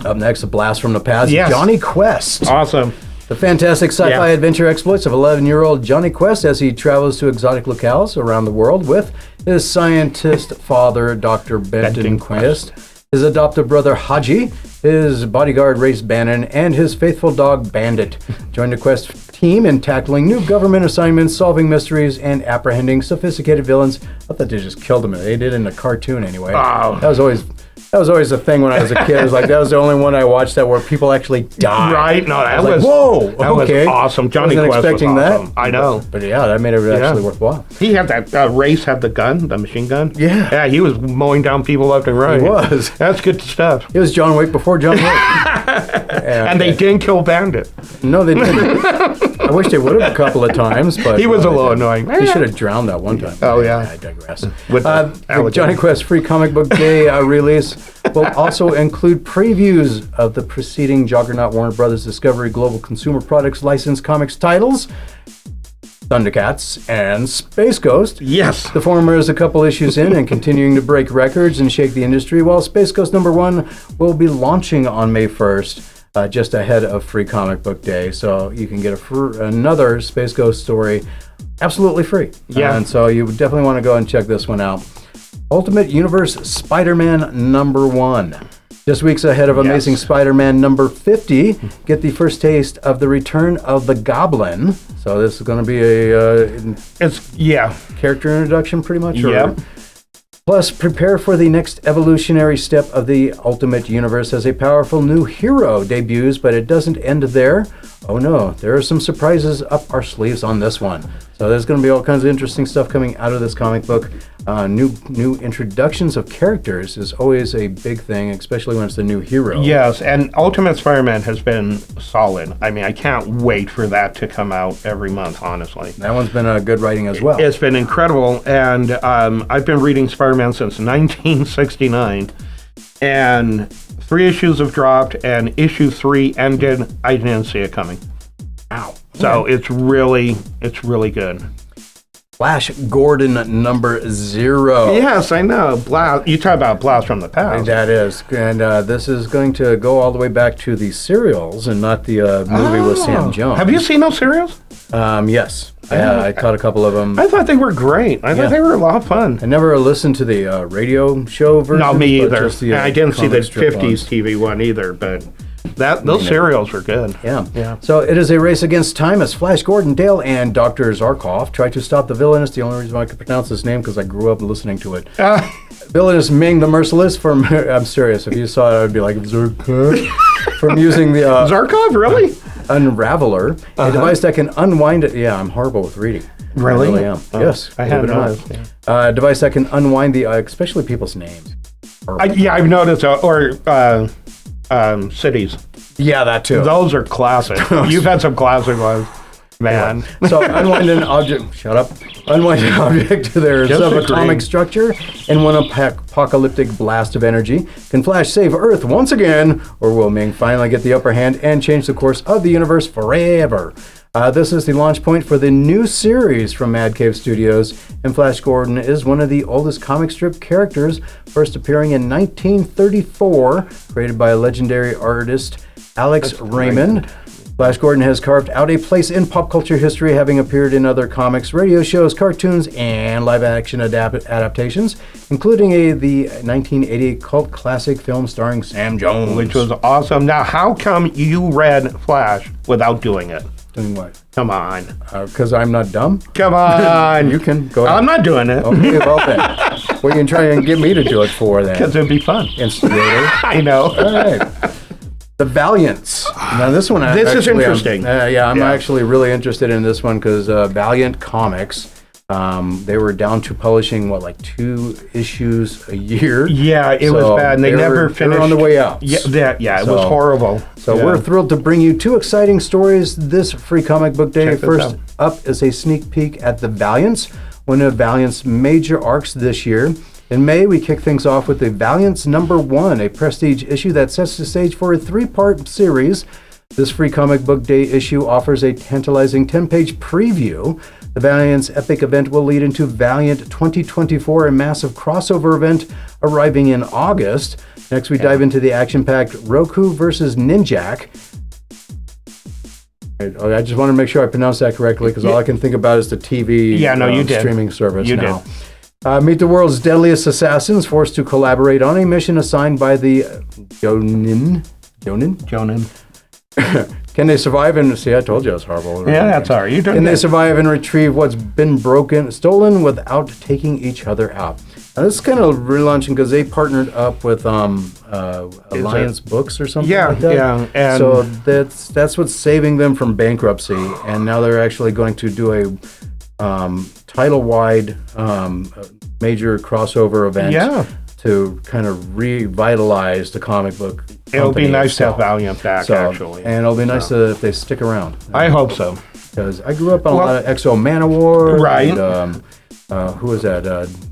[SPEAKER 1] Up next, a blast from the past.
[SPEAKER 2] Yes.
[SPEAKER 1] Johnny Quest.
[SPEAKER 2] Awesome.
[SPEAKER 1] The fantastic sci-fi adventure exploits of 11-year-old Johnny Quest as he travels to exotic locales around the world with his scientist father, Dr. Benton Quest, his adopted brother Haji, his bodyguard Race Bannon, and his faithful dog Bandit. Join the Quest team in tackling new government assignments, solving mysteries, and apprehending sophisticated villains. I thought they just killed them. They did in the cartoon anyway.
[SPEAKER 2] Oh.
[SPEAKER 1] That was always the thing when I was a kid. It was like that was the only one I watched that where people actually died.
[SPEAKER 2] Right? No, that
[SPEAKER 1] was like, whoa,
[SPEAKER 2] that was awesome. Johnny Quest
[SPEAKER 1] expecting
[SPEAKER 2] was awesome.
[SPEAKER 1] that.
[SPEAKER 2] I know.
[SPEAKER 1] But yeah, that made it actually worthwhile.
[SPEAKER 2] He had that Race had the gun, the machine gun.
[SPEAKER 1] Yeah.
[SPEAKER 2] Yeah, he was mowing down people left and right.
[SPEAKER 1] He was.
[SPEAKER 2] That's good stuff.
[SPEAKER 1] It was John Wick before John Wick.
[SPEAKER 2] And they didn't kill Bandit.
[SPEAKER 1] No, they didn't. I wish they would have a couple of times, but
[SPEAKER 2] he was a little annoying.
[SPEAKER 1] He should have drowned that one time.
[SPEAKER 2] Oh yeah.
[SPEAKER 1] I digress.
[SPEAKER 2] With
[SPEAKER 1] the Johnny Quest Free Comic Book Day release will also include previews of the preceding Juggernaut Warner Brothers Discovery Global Consumer Products licensed comics titles, Thundercats and Space Ghost.
[SPEAKER 2] Yes.
[SPEAKER 1] The former is a couple issues in and continuing to break records and shake the industry, while Space Ghost #1 will be launching on May 1st, just ahead of Free Comic Book Day. So you can get another Space Ghost story absolutely free.
[SPEAKER 2] Yeah.
[SPEAKER 1] And so you definitely want to go and check this one out. Ultimate Universe Spider-Man #1. Just weeks ahead of Amazing Spider-Man #50, get the first taste of the return of the Goblin. So this is going to be a character introduction, pretty much.
[SPEAKER 2] Yeah.
[SPEAKER 1] Plus, prepare for the next evolutionary step of the Ultimate Universe as a powerful new hero debuts, but it doesn't end there. Oh no, there are some surprises up our sleeves on this one. So there's going to be all kinds of interesting stuff coming out of this comic book. New introductions of characters is always a big thing, especially when it's a new hero.
[SPEAKER 2] Yes, and Ultimate Spider-Man has been solid. I mean, I can't wait for that to come out every month, honestly.
[SPEAKER 1] That one's been a good writing as well.
[SPEAKER 2] It's been incredible, and I've been reading Spider-Man since 1969, and 3 issues have dropped, and issue 3 ended. I didn't see it coming.
[SPEAKER 1] Wow.
[SPEAKER 2] So it's really good.
[SPEAKER 1] Flash Gordon number 0.
[SPEAKER 2] Yes, I know. Blast. You talk about Blast from the Past.
[SPEAKER 1] That is. And this is going to go all the way back to the serials and not the movie with Sam Jones.
[SPEAKER 2] Have you seen those serials?
[SPEAKER 1] Yes. I caught a couple of them.
[SPEAKER 2] I thought they were great. I thought they were a lot of fun.
[SPEAKER 1] I never listened to the radio show version.
[SPEAKER 2] No, me either.
[SPEAKER 1] I
[SPEAKER 2] didn't see the 50s TV one either, but those serials were good.
[SPEAKER 1] Yeah. So it is a race against time as Flash Gordon, Dale, and Dr. Zarkov try to stop the villainous. The only reason why I could pronounce his name because I grew up listening to it. Villainous Ming the Merciless from... I'm serious. If you saw it, I would be like, Zarkov? From using the...
[SPEAKER 2] Zarkov, really?
[SPEAKER 1] Unraveler, a device that can unwind it. Yeah, I'm horrible with reading.
[SPEAKER 2] Really?
[SPEAKER 1] I really am. Yes.
[SPEAKER 2] I have noticed.
[SPEAKER 1] A device that can unwind the... especially people's names.
[SPEAKER 2] I've noticed. Cities.
[SPEAKER 1] Yeah, that too.
[SPEAKER 2] Those are classic. You've had some classic ones, man.
[SPEAKER 1] So unwind an object. Shut up. Unwind an object to their subatomic structure in one apocalyptic blast of energy. Can Flash save Earth once again, or will Ming finally get the upper hand and change the course of the universe forever? This is the launch point for the new series from Mad Cave Studios, and Flash Gordon is one of the oldest comic strip characters, first appearing in 1934, created by legendary artist Alex Raymond. Flash Gordon has carved out a place in pop culture history, having appeared in other comics, radio shows, cartoons, and live-action adaptations, including the 1988 cult classic film starring Sam Jones.
[SPEAKER 2] Which was awesome. Now, how come you read Flash without doing it?
[SPEAKER 1] Doing what?
[SPEAKER 2] Come on.
[SPEAKER 1] Because I'm not dumb?
[SPEAKER 2] Come on.
[SPEAKER 1] You can go ahead.
[SPEAKER 2] I'm not doing it.
[SPEAKER 1] Okay, well then. What are you trying to get me to do it for then?
[SPEAKER 2] Because it'd be fun.
[SPEAKER 1] Instigator.
[SPEAKER 2] I know.
[SPEAKER 1] All right. The Valiants. Now this one,
[SPEAKER 2] is interesting.
[SPEAKER 1] I'm actually really interested in this one because Valiant Comics, they were down to publishing 2 issues a year.
[SPEAKER 2] Yeah, it was bad, and they never finished.
[SPEAKER 1] They were on the way out.
[SPEAKER 2] Yeah, it was horrible.
[SPEAKER 1] So we're thrilled to bring you 2 exciting stories this free comic book day. First up is a sneak peek at the Valiants, one of Valiant's major arcs this year. In May, we kick things off with the Valiants #1, a prestige issue that sets the stage for a 3-part series. This free comic book day issue offers a tantalizing 10-page preview. The Valiant's epic event will lead into Valiant 2024, a massive crossover event arriving in August. Next, we dive into the action-packed Roku versus Ninjak. I just want to make sure I pronounce that correctly because all I can think about is the TV streaming service now. Meet the world's deadliest assassins forced to collaborate on a mission assigned by the Jonin. Can they survive and... See, I told you I was horrible.
[SPEAKER 2] Yeah, that's all right.
[SPEAKER 1] Can they survive and retrieve what's been stolen without taking each other out? Now, this is kind of relaunching because they partnered up with Alliance Books or something like that.
[SPEAKER 2] Yeah. And
[SPEAKER 1] so that's what's saving them from bankruptcy. And now they're actually going to do a title-wide major crossover event to kind of revitalize the comic book.
[SPEAKER 2] It'll be nice to have Valiant back, actually.
[SPEAKER 1] And it'll be nice if they stick around.
[SPEAKER 2] I hope so.
[SPEAKER 1] Because I grew up on a lot of Exo Manowar.
[SPEAKER 2] Right.
[SPEAKER 1] And, who was that?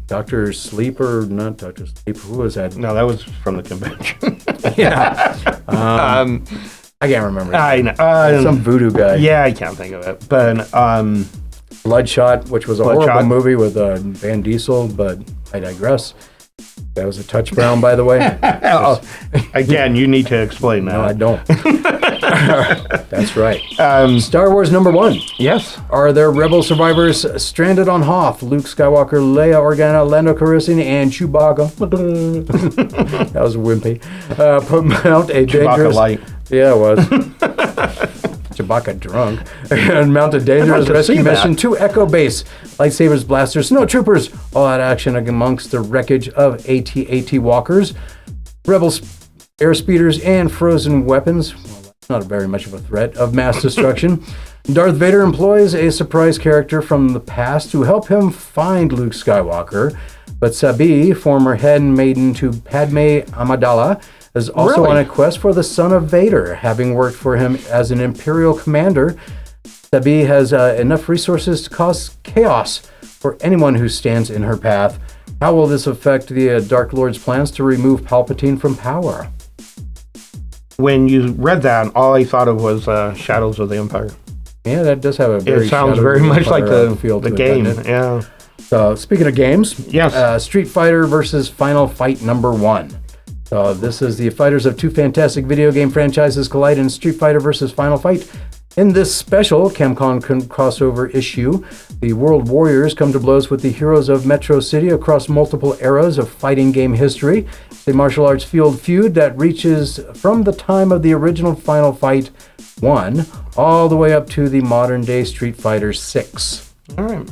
[SPEAKER 1] Dr. Sleeper? Not Dr. Sleep. Who was that?
[SPEAKER 2] No, that was from the convention.
[SPEAKER 1] Yeah. I can't remember.
[SPEAKER 2] I know.
[SPEAKER 1] Some voodoo guy.
[SPEAKER 2] Yeah, I can't think of it. But
[SPEAKER 1] Bloodshot, which was a horrible movie with Van Diesel, but I digress. That was a touch brown, by the way.
[SPEAKER 2] Again, you need to explain that.
[SPEAKER 1] No, I don't. That's right. Star Wars #1.
[SPEAKER 2] Yes.
[SPEAKER 1] Are there rebel survivors stranded on Hoth? Luke Skywalker, Leia Organa, Lando Calrissian, and Chewbacca. That was wimpy. Mount a dangerous...
[SPEAKER 2] Chewbacca light.
[SPEAKER 1] Yeah, it was. vodka drunk, and mount a dangerous
[SPEAKER 2] to
[SPEAKER 1] rescue
[SPEAKER 2] see that.
[SPEAKER 1] mission to Echo Base. Lightsabers, blasters, snow troopers, all out action amongst the wreckage of AT-AT walkers, rebel air speeders, and frozen weapons. Well, that's not very much of a threat of mass destruction. Darth Vader employs a surprise character from the past to help him find Luke Skywalker, but Sabi, former handmaiden to Padme Amidala, is also on a quest for the son of Vader. Having worked for him as an Imperial commander, Sabi has enough resources to cause chaos for anyone who stands in her path. How will this affect the Dark Lord's plans to remove Palpatine from power?
[SPEAKER 2] When you read that, all I thought of was Shadows of the Empire.
[SPEAKER 1] Yeah, that does have a very
[SPEAKER 2] It sounds
[SPEAKER 1] Shadow
[SPEAKER 2] very
[SPEAKER 1] of
[SPEAKER 2] much like
[SPEAKER 1] Empire feel to
[SPEAKER 2] the
[SPEAKER 1] it,
[SPEAKER 2] game.
[SPEAKER 1] doesn't it?
[SPEAKER 2] Yeah.
[SPEAKER 1] So, speaking of games,
[SPEAKER 2] Yes.
[SPEAKER 1] Street Fighter versus Final Fight number 1. So, this is the fighters of two fantastic video game franchises collide in Street Fighter versus Final Fight. In this special Capcom crossover issue, the World Warriors come to blows with the heroes of Metro City across multiple eras of fighting game history. The martial arts field feud that reaches from the time of the original Final Fight 1 all the way up to the modern day Street Fighter 6.
[SPEAKER 2] All right.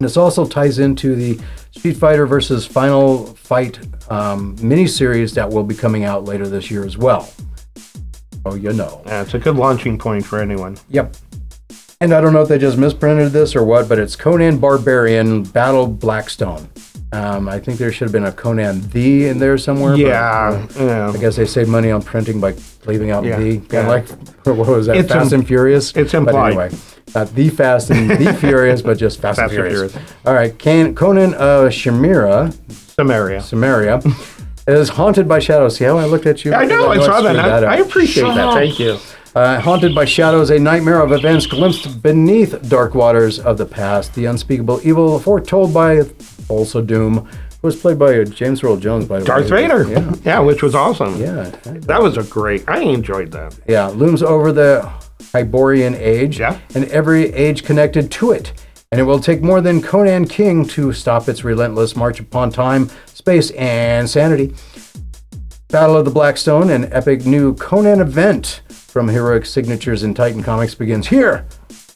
[SPEAKER 1] This also ties into the Street Fighter versus Final Fight miniseries that will be coming out later this year as well. Oh, you know.
[SPEAKER 2] Yeah, it's a good launching point for anyone.
[SPEAKER 1] Yep. And I don't know if they just misprinted this or what, but it's Conan Barbarian Battle Blackstone. I think there should have been a Conan the in there somewhere.
[SPEAKER 2] Yeah.
[SPEAKER 1] But, I guess they saved money on printing by leaving out the. Kind of like, what was that?
[SPEAKER 2] It's
[SPEAKER 1] Fast and Furious?
[SPEAKER 2] It's implied.
[SPEAKER 1] But anyway, not the Fast and the Furious, but just Fast and Furious. All right. Conan Samaria is haunted by shadows. See how I looked at you?
[SPEAKER 2] I know, I saw that. I appreciate that. Thank you.
[SPEAKER 1] Haunted by shadows, a nightmare of events glimpsed beneath dark waters of the past. The unspeakable evil foretold by also Doom was played by James Earl Jones, by the way.
[SPEAKER 2] Darth Vader.
[SPEAKER 1] Yeah,
[SPEAKER 2] which was awesome.
[SPEAKER 1] Yeah.
[SPEAKER 2] That was I enjoyed that.
[SPEAKER 1] Yeah, looms over the Hyborian age
[SPEAKER 2] Yeah.
[SPEAKER 1] and every age connected to it. And it will take more than Conan King to stop its relentless march upon time, space, and sanity. Battle of the Blackstone, an epic new Conan event from Heroic Signatures in Titan Comics, begins here.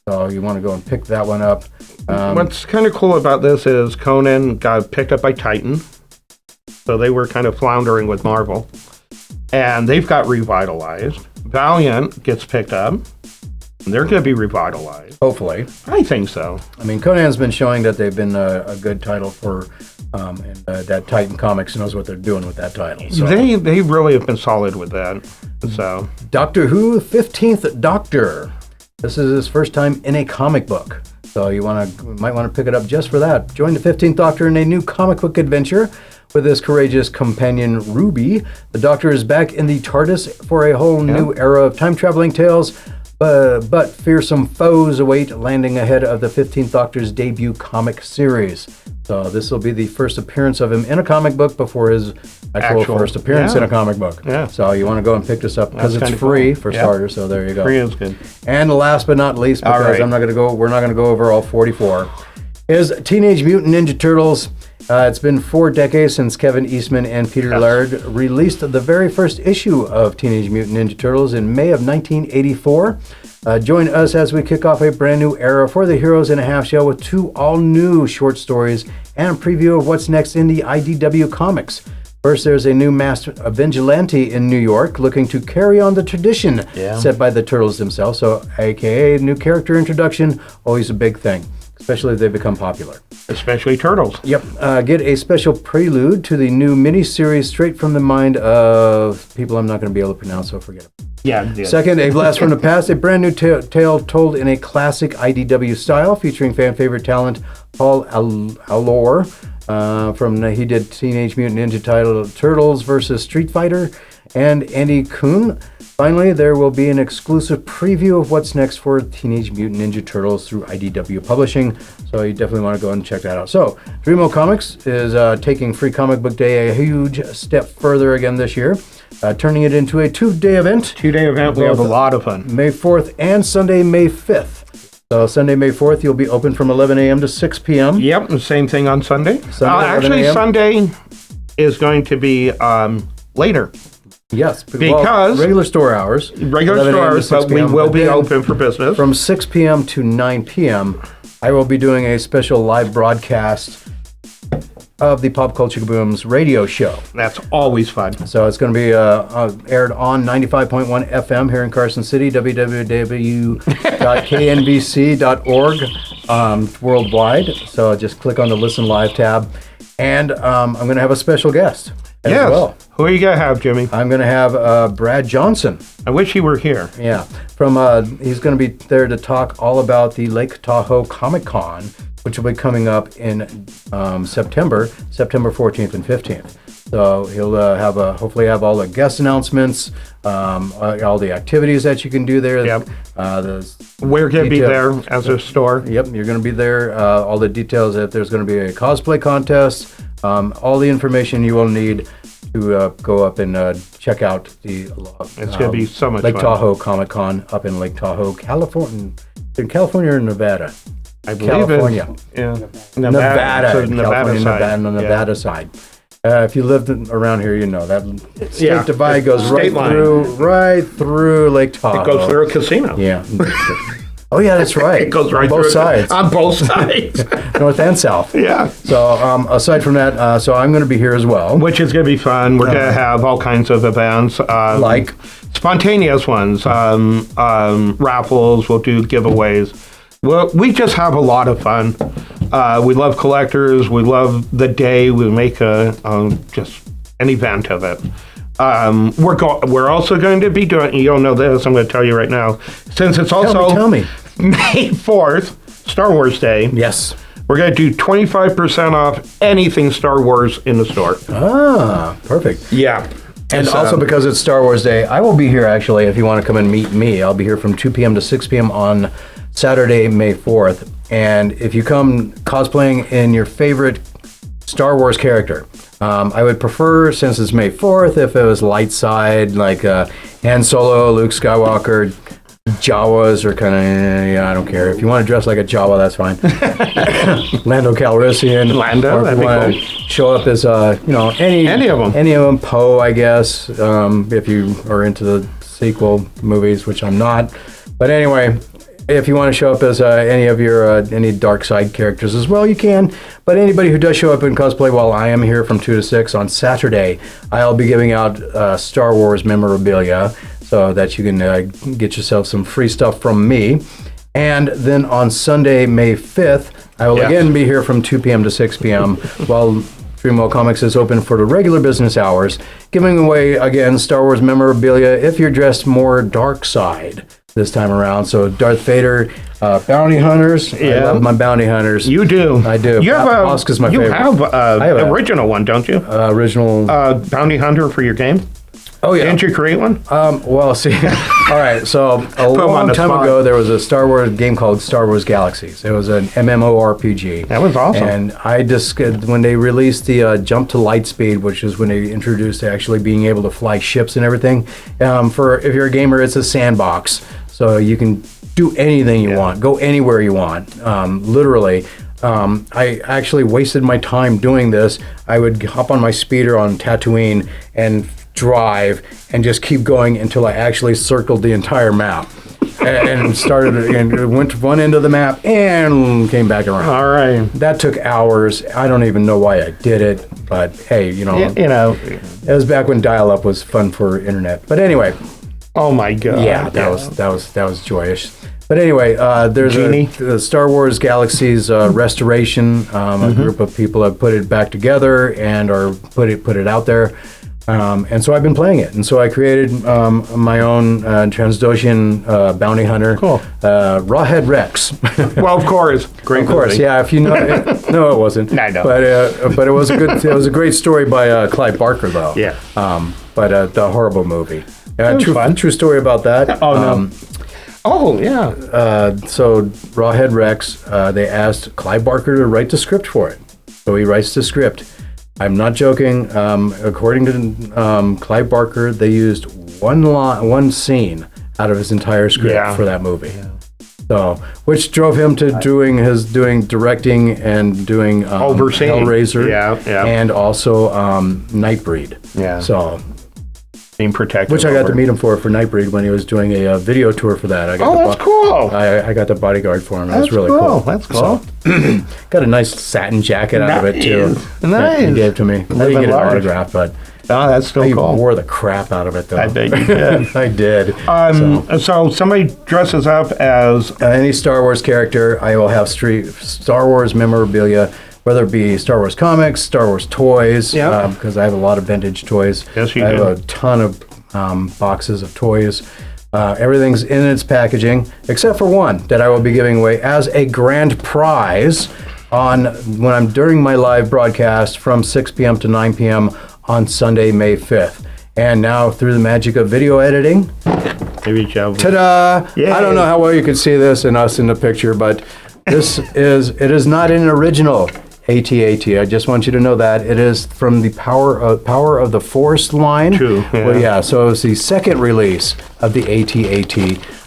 [SPEAKER 1] So you want to go and pick that one up.
[SPEAKER 2] What's kind of cool about this is Conan got picked up by Titan. So they were kind of floundering with Marvel. And they've got revitalized. Valiant gets picked up. And they're going to be revitalized.
[SPEAKER 1] Hopefully.
[SPEAKER 2] I think so.
[SPEAKER 1] I mean, Conan's been showing that they've been a good title for, and that Titan Comics knows what they're doing with that title. So.
[SPEAKER 2] They really have been solid with that. So
[SPEAKER 1] Doctor Who, 15th Doctor. This is his first time in a comic book. So you might want to pick it up just for that. Join the 15th Doctor in a new comic book adventure with his courageous companion Ruby. The Doctor is back in the TARDIS for a whole new era of time-traveling tales. But fearsome foes await, landing ahead of the 15th Doctor's debut comic series. So this will be the first appearance of him in a comic book before his actual first appearance in a comic book.
[SPEAKER 2] Yeah.
[SPEAKER 1] So you want to go and pick this up because it's free for starters. So there you go.
[SPEAKER 2] Free is good.
[SPEAKER 1] And last but not least, because we're not going to go over all 44, is Teenage Mutant Ninja Turtles. It's been 4 decades since Kevin Eastman and Peter Laird released the very first issue of Teenage Mutant Ninja Turtles in May of 1984. Join us as we kick off a brand new era for the Heroes in a Half Shell with 2 all-new short stories and a preview of what's next in the IDW comics. First, there's a new masked vigilante in New York looking to carry on the tradition set by the Turtles themselves. So, a.k.a. new character introduction, always a big thing, especially if they become popular.
[SPEAKER 2] Especially Turtles.
[SPEAKER 1] Yep. Get a special prelude to the new mini-series straight from the mind of people I'm not going to be able to pronounce, so forget it.
[SPEAKER 2] Yeah.
[SPEAKER 1] Second, A Blast from the Past, a brand new tale told in a classic IDW style featuring fan-favorite talent Paul Allor. He did Teenage Mutant Ninja Turtles versus Street Fighter, and Andy Kuhn. Finally, there will be an exclusive preview of what's next for Teenage Mutant Ninja Turtles through IDW Publishing, so you definitely want to go and check that out. So, Dreamwell Comics is taking Free Comic Book Day a huge step further again this year, turning it into a 2-day event.
[SPEAKER 2] 2-day event, we have a lot of fun.
[SPEAKER 1] May 4th and Sunday, May 5th. So Sunday, May 4th, you'll be open from 11 a.m. to 6 p.m.
[SPEAKER 2] Yep, the same thing on Sunday.
[SPEAKER 1] Sunday
[SPEAKER 2] Actually, Sunday is going to be later.
[SPEAKER 1] Yes,
[SPEAKER 2] Because
[SPEAKER 1] regular store hours.
[SPEAKER 2] regular
[SPEAKER 1] 11
[SPEAKER 2] store
[SPEAKER 1] a.m. to
[SPEAKER 2] hours,
[SPEAKER 1] 6
[SPEAKER 2] but we
[SPEAKER 1] p.m.,
[SPEAKER 2] will
[SPEAKER 1] but
[SPEAKER 2] be
[SPEAKER 1] then
[SPEAKER 2] open for business.
[SPEAKER 1] From 6 p.m. to 9 p.m., I will be doing a special live broadcast of the Pop Culture Kaboom's radio show.
[SPEAKER 2] That's always fun.
[SPEAKER 1] So it's going to be aired on 95.1 FM here in Carson City, www.knbc.org worldwide. So just click on the Listen Live tab. And I'm going to have a special guest as well.
[SPEAKER 2] Who are you going to have, Jimmy?
[SPEAKER 1] I'm going to have Brad Johnson.
[SPEAKER 2] I wish he were here.
[SPEAKER 1] Yeah. He's going to be there to talk all about the Lake Tahoe Comic Con, which will be coming up in September 14th and 15th. So he'll hopefully have all the guest announcements, all the activities that you can do there.
[SPEAKER 2] Yep. We're going to be there as a store.
[SPEAKER 1] Yep, you're going to be there. All the details that there's going to be a cosplay contest, all the information you will need to go up and check out the.
[SPEAKER 2] It's going to be so much
[SPEAKER 1] Lake
[SPEAKER 2] fun.
[SPEAKER 1] Tahoe Comic Con up in Lake Tahoe, California. In California or Nevada?
[SPEAKER 2] I believe
[SPEAKER 1] California.
[SPEAKER 2] Nevada. So
[SPEAKER 1] California,
[SPEAKER 2] side.
[SPEAKER 1] on the Nevada side. If you lived around here, you know that state
[SPEAKER 2] Yeah.
[SPEAKER 1] divide goes
[SPEAKER 2] State
[SPEAKER 1] right through Lake Tahoe.
[SPEAKER 2] It goes through a casino.
[SPEAKER 1] Yeah. Oh yeah, that's right.
[SPEAKER 2] It goes right
[SPEAKER 1] on both
[SPEAKER 2] through
[SPEAKER 1] sides,
[SPEAKER 2] On both sides.
[SPEAKER 1] north and south.
[SPEAKER 2] Yeah.
[SPEAKER 1] So aside from that, so I'm going to be here as well.
[SPEAKER 2] Which is going to be fun. We're going to have all kinds of events.
[SPEAKER 1] Like?
[SPEAKER 2] Spontaneous ones. Raffles. We'll do giveaways. Well, we just have a lot of fun. We love collectors. We love the day. We make just an event of it. We're also going to be doing, you don't know this, I'm going to tell you right now, since it's also
[SPEAKER 1] Tell me.
[SPEAKER 2] May 4th, Star Wars Day,
[SPEAKER 1] Yes.
[SPEAKER 2] we're going to do 25% off anything Star Wars in the store.
[SPEAKER 1] Ah, perfect.
[SPEAKER 2] Yeah.
[SPEAKER 1] And
[SPEAKER 2] So-
[SPEAKER 1] also because it's Star Wars Day, I will be here actually if you want to come and meet me. I'll be here from 2 p.m. to 6 p.m. on Saturday, May 4th. And if you come cosplaying in your favorite Star Wars character, I would prefer, since it's May 4th, if it was light side, like Han Solo, Luke Skywalker, Jawas, or kind of, I don't care. If you want to dress like a Jawa, that's fine. Lando Calrissian.
[SPEAKER 2] Lando,
[SPEAKER 1] or if
[SPEAKER 2] that'd
[SPEAKER 1] you
[SPEAKER 2] be
[SPEAKER 1] want to show up as, any
[SPEAKER 2] of them.
[SPEAKER 1] Any of them, Poe, I guess, if you are into the sequel movies, which I'm not. But anyway, if you want to show up as any of your any dark side characters as well, you can. But anybody who does show up in cosplay while I am here from 2 to 6 on Saturday, I'll be giving out Star Wars memorabilia so that you can get yourself some free stuff from me. And then on Sunday, May 5th, I will again be here from 2 p.m. to 6 p.m. while Dreamwell Comics is open for the regular business hours, giving away, again, Star Wars memorabilia if you're dressed more dark side this time around. So Darth Vader, bounty hunters. I love my bounty hunters.
[SPEAKER 2] You do.
[SPEAKER 1] I do.
[SPEAKER 2] You have
[SPEAKER 1] Oscar's my favorite.
[SPEAKER 2] have
[SPEAKER 1] have
[SPEAKER 2] original one, don't you?
[SPEAKER 1] Original.
[SPEAKER 2] Bounty hunter for your game?
[SPEAKER 1] Oh yeah.
[SPEAKER 2] Didn't you create one?
[SPEAKER 1] Well, see, all right. So a
[SPEAKER 2] 'em on
[SPEAKER 1] long
[SPEAKER 2] the
[SPEAKER 1] time
[SPEAKER 2] spot.
[SPEAKER 1] ago, there was a Star Wars game called Star Wars Galaxies. It was an MMORPG.
[SPEAKER 2] That was awesome.
[SPEAKER 1] And I just when they released the Jump to Lightspeed, which is when they introduced actually being able to fly ships and everything. For if you're a gamer, it's a sandbox, so you can do anything you want, go anywhere you want, literally. I actually wasted my time doing this. I would hop on my speeder on Tatooine and drive and just keep going until I actually circled the entire map and started and went to one end of the map and came back around.
[SPEAKER 2] All right.
[SPEAKER 1] That took hours. I don't even know why I did it, but hey, it was back when dial-up was fun for internet. But anyway,
[SPEAKER 2] Oh my God.
[SPEAKER 1] yeah, that was joyous. But anyway, there's a Star Wars Galaxies restoration. A group of people have put it back together and are put it out there. And so I've been playing it. And so I created my own Transdoshan bounty hunter.
[SPEAKER 2] Cool.
[SPEAKER 1] Rawhead Rex.
[SPEAKER 2] Well, of course. Great.
[SPEAKER 1] Of course,
[SPEAKER 2] movie.
[SPEAKER 1] yeah. If you know, no, it wasn't.
[SPEAKER 2] I know.
[SPEAKER 1] But it was a great story by Clive Barker, though.
[SPEAKER 2] Yeah.
[SPEAKER 1] But the horrible movie.
[SPEAKER 2] was fun.
[SPEAKER 1] True story about that.
[SPEAKER 2] Oh, no. Oh, yeah.
[SPEAKER 1] So Rawhead Rex, they asked Clive Barker to write the script for it. So he writes the script. I'm not joking. According to Clive Barker, they used one scene out of his entire script for that movie. Yeah. So, which drove him to doing directing and doing
[SPEAKER 2] Overseeing.
[SPEAKER 1] Hellraiser,
[SPEAKER 2] Yeah.
[SPEAKER 1] and also Nightbreed.
[SPEAKER 2] Yeah.
[SPEAKER 1] So,
[SPEAKER 2] being protected.
[SPEAKER 1] Which I got to meet him for Nightbreed when he was doing a video tour for that.
[SPEAKER 2] That's cool.
[SPEAKER 1] I got the bodyguard for him. It was really cool.
[SPEAKER 2] That's cool.
[SPEAKER 1] So, got a nice satin jacket out of it, too.
[SPEAKER 2] Nice.
[SPEAKER 1] He gave to me. I didn't get an autograph, but
[SPEAKER 2] that's still
[SPEAKER 1] I
[SPEAKER 2] cool.
[SPEAKER 1] wore the crap out of it, though.
[SPEAKER 2] I bet you did.
[SPEAKER 1] I did.
[SPEAKER 2] So somebody dresses up as...
[SPEAKER 1] any Star Wars character. I will have Star Wars memorabilia, whether it be Star Wars comics, Star Wars toys, because I have a lot of vintage toys.
[SPEAKER 2] Yes, you
[SPEAKER 1] do. I have a
[SPEAKER 2] do.
[SPEAKER 1] ton of boxes of toys. Everything's in its packaging, except for one that I will be giving away as a grand prize when I'm during my live broadcast from 6 p.m. to 9 p.m. on Sunday, May 5th. And now, through the magic of video editing, ta-da!
[SPEAKER 2] Yay.
[SPEAKER 1] I don't know how well you can see this and us in the picture, but it is not an original AT-AT. I just want you to know that. It is from the Power of the Force line.
[SPEAKER 2] True. Yeah.
[SPEAKER 1] Well, so it was the second release of the AT-AT.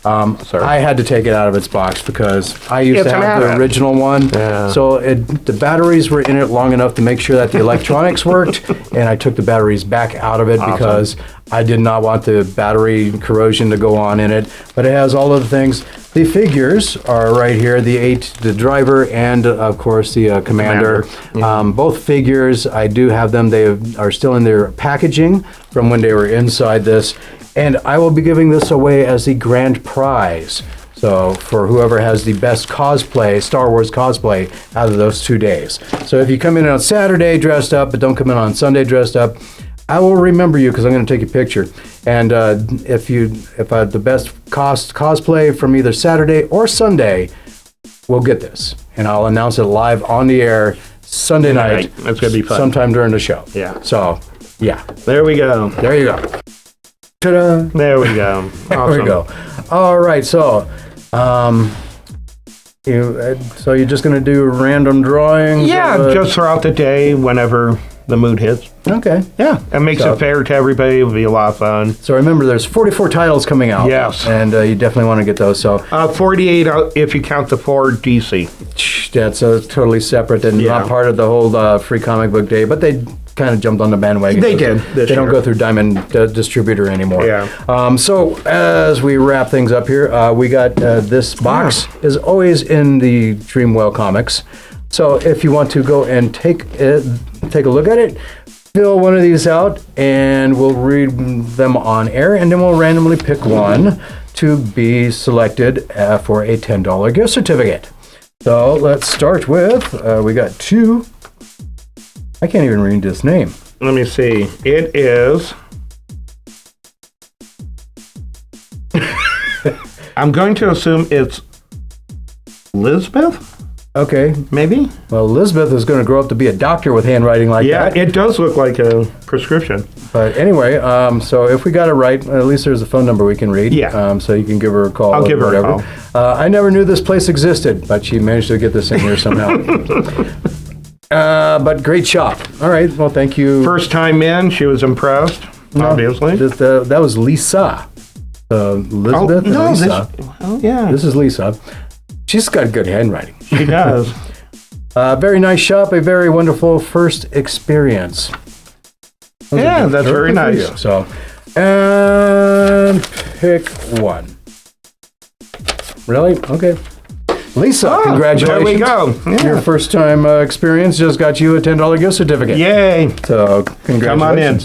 [SPEAKER 1] I had to take it out of its box because I used to have the original one.
[SPEAKER 2] Yeah.
[SPEAKER 1] So the batteries were in it long enough to make sure that the electronics worked, and I took the batteries back out of it because I did not want the battery corrosion to go on in it. But it has all of the things. The figures are right here, the driver and, of course, the commander. Both figures, I do have them. They are still in their packaging from when they were inside this. And I will be giving this away as the grand prize. So for whoever has the best cosplay, Star Wars cosplay, out of those 2 days. So if you come in on Saturday dressed up, but don't come in on Sunday dressed up, I will remember you because I'm going to take a picture. And if I have the best cosplay from either Saturday or Sunday, we'll get this. And I'll announce it live on the air Sunday night.
[SPEAKER 2] That's going to be fun.
[SPEAKER 1] Sometime during the show.
[SPEAKER 2] Yeah.
[SPEAKER 1] So, yeah.
[SPEAKER 2] There we go.
[SPEAKER 1] There you go. Ta-da.
[SPEAKER 2] There we go. Awesome.
[SPEAKER 1] There we go. All right. So, you're just going to do random drawings?
[SPEAKER 2] Yeah, just throughout the day, whenever the mood hits.
[SPEAKER 1] Okay.
[SPEAKER 2] Yeah, it makes it fair to everybody. It'll be a lot of fun.
[SPEAKER 1] So remember, there's 44 titles coming out.
[SPEAKER 2] Yes.
[SPEAKER 1] And you definitely want to get those. So
[SPEAKER 2] 48 if you count the 4 DC.
[SPEAKER 1] That's totally separate and not part of the whole free comic book day, but they kind of jumped on the bandwagon.
[SPEAKER 2] They did.
[SPEAKER 1] They don't go through Diamond Distributor anymore.
[SPEAKER 2] Yeah.
[SPEAKER 1] So as we wrap things up here, we got this box is always in the Dreamwell comics. So if you want to go and take a look at it, fill one of these out, and we'll read them on air, and then we'll randomly pick one to be selected for a $10 gift certificate. So let's start with, we got 2. I can't even read this name.
[SPEAKER 2] Let me see. It is... I'm going to assume it's Lisbeth?
[SPEAKER 1] Okay.
[SPEAKER 2] Maybe?
[SPEAKER 1] Well, Elizabeth is going to grow up to be a doctor with handwriting like that.
[SPEAKER 2] Yeah, it does look like a prescription.
[SPEAKER 1] But anyway, so if we got it right, at least there's a phone number we can read.
[SPEAKER 2] Yeah.
[SPEAKER 1] So you can give her a call.
[SPEAKER 2] I'll give her a call.
[SPEAKER 1] I never knew this place existed, but she managed to get this in here somehow. But great shop. All right. Well, thank you.
[SPEAKER 2] First time in, she was impressed, obviously.
[SPEAKER 1] That was Lisa. Elizabeth and Lisa. This is Lisa. She's got good handwriting.
[SPEAKER 2] She does.
[SPEAKER 1] Very nice shop. A very wonderful first experience.
[SPEAKER 2] Yeah, that's very nice.
[SPEAKER 1] So, and pick one. Really? Okay. Lisa, congratulations.
[SPEAKER 2] There we go. Yeah.
[SPEAKER 1] Your first time experience just got you a $10 gift certificate.
[SPEAKER 2] Yay.
[SPEAKER 1] So, congratulations.
[SPEAKER 2] Come on in.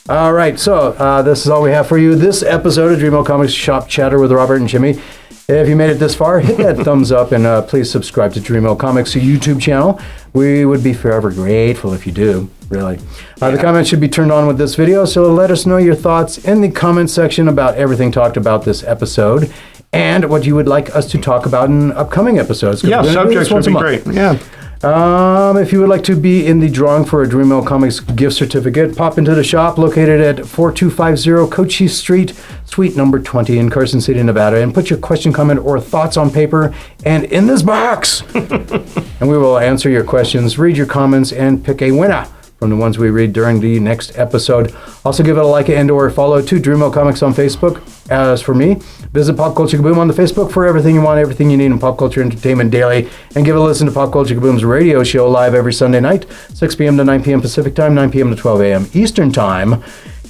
[SPEAKER 1] All right, so this is all we have for you. This episode of Dreamwell Comics Shop Chatter with Robert and Jimmy. If you made it this far, hit that thumbs up and please subscribe to Dreamwell Comics YouTube channel. We would be forever grateful if you do, really. The comments should be turned on with this video, so let us know your thoughts in the comment section about everything talked about this episode and what you would like us to talk about in upcoming episodes.
[SPEAKER 2] Yeah, subjects would be great. Yeah.
[SPEAKER 1] If you would like to be in the drawing for a Dreamwell Comics gift certificate, pop into the shop located at 4250 Cochise Street, Suite number 20 in Carson City, Nevada, and put your question, comment, or thoughts on paper and in this box. And we will answer your questions, read your comments, and pick a winner from the ones we read during the next episode. Also give it a like and or follow to Dreamwell Comics on Facebook. As for me, visit Pop Culture Kaboom on the Facebook for everything you want, everything you need in pop culture entertainment daily, and give a listen to Pop Culture Kaboom's radio show live every Sunday night, 6 p.m. to 9 p.m. Pacific Time, 9 p.m. to 12 a.m. Eastern Time.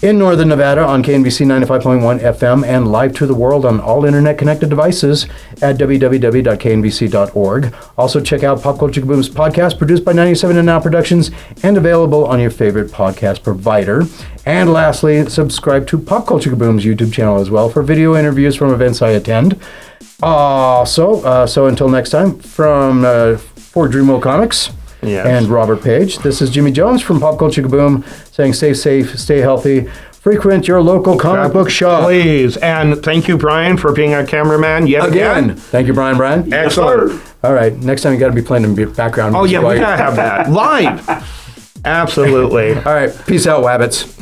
[SPEAKER 1] in Northern Nevada on KNBC 95.1 FM and live to the world on all internet-connected devices at www.knbc.org. Also, check out Pop Culture Kaboom's podcast, produced by 97 and Now Productions and available on your favorite podcast provider. And lastly, subscribe to Pop Culture Kaboom's YouTube channel as well for video interviews from events I attend. So until next time, for Dreamwell Comics and Robert Page, this is Jimmy Jones from Pop Culture Kaboom saying stay safe, stay healthy, frequent your local comic book shop.
[SPEAKER 2] Please. And thank you, Brian, for being our cameraman yet again.
[SPEAKER 1] Thank you, Brian.
[SPEAKER 2] Excellent.
[SPEAKER 1] All right, next time you got to be playing in background.
[SPEAKER 2] Oh, yeah, we got to have that. Live. Absolutely.
[SPEAKER 1] All right, peace out, Wabbits.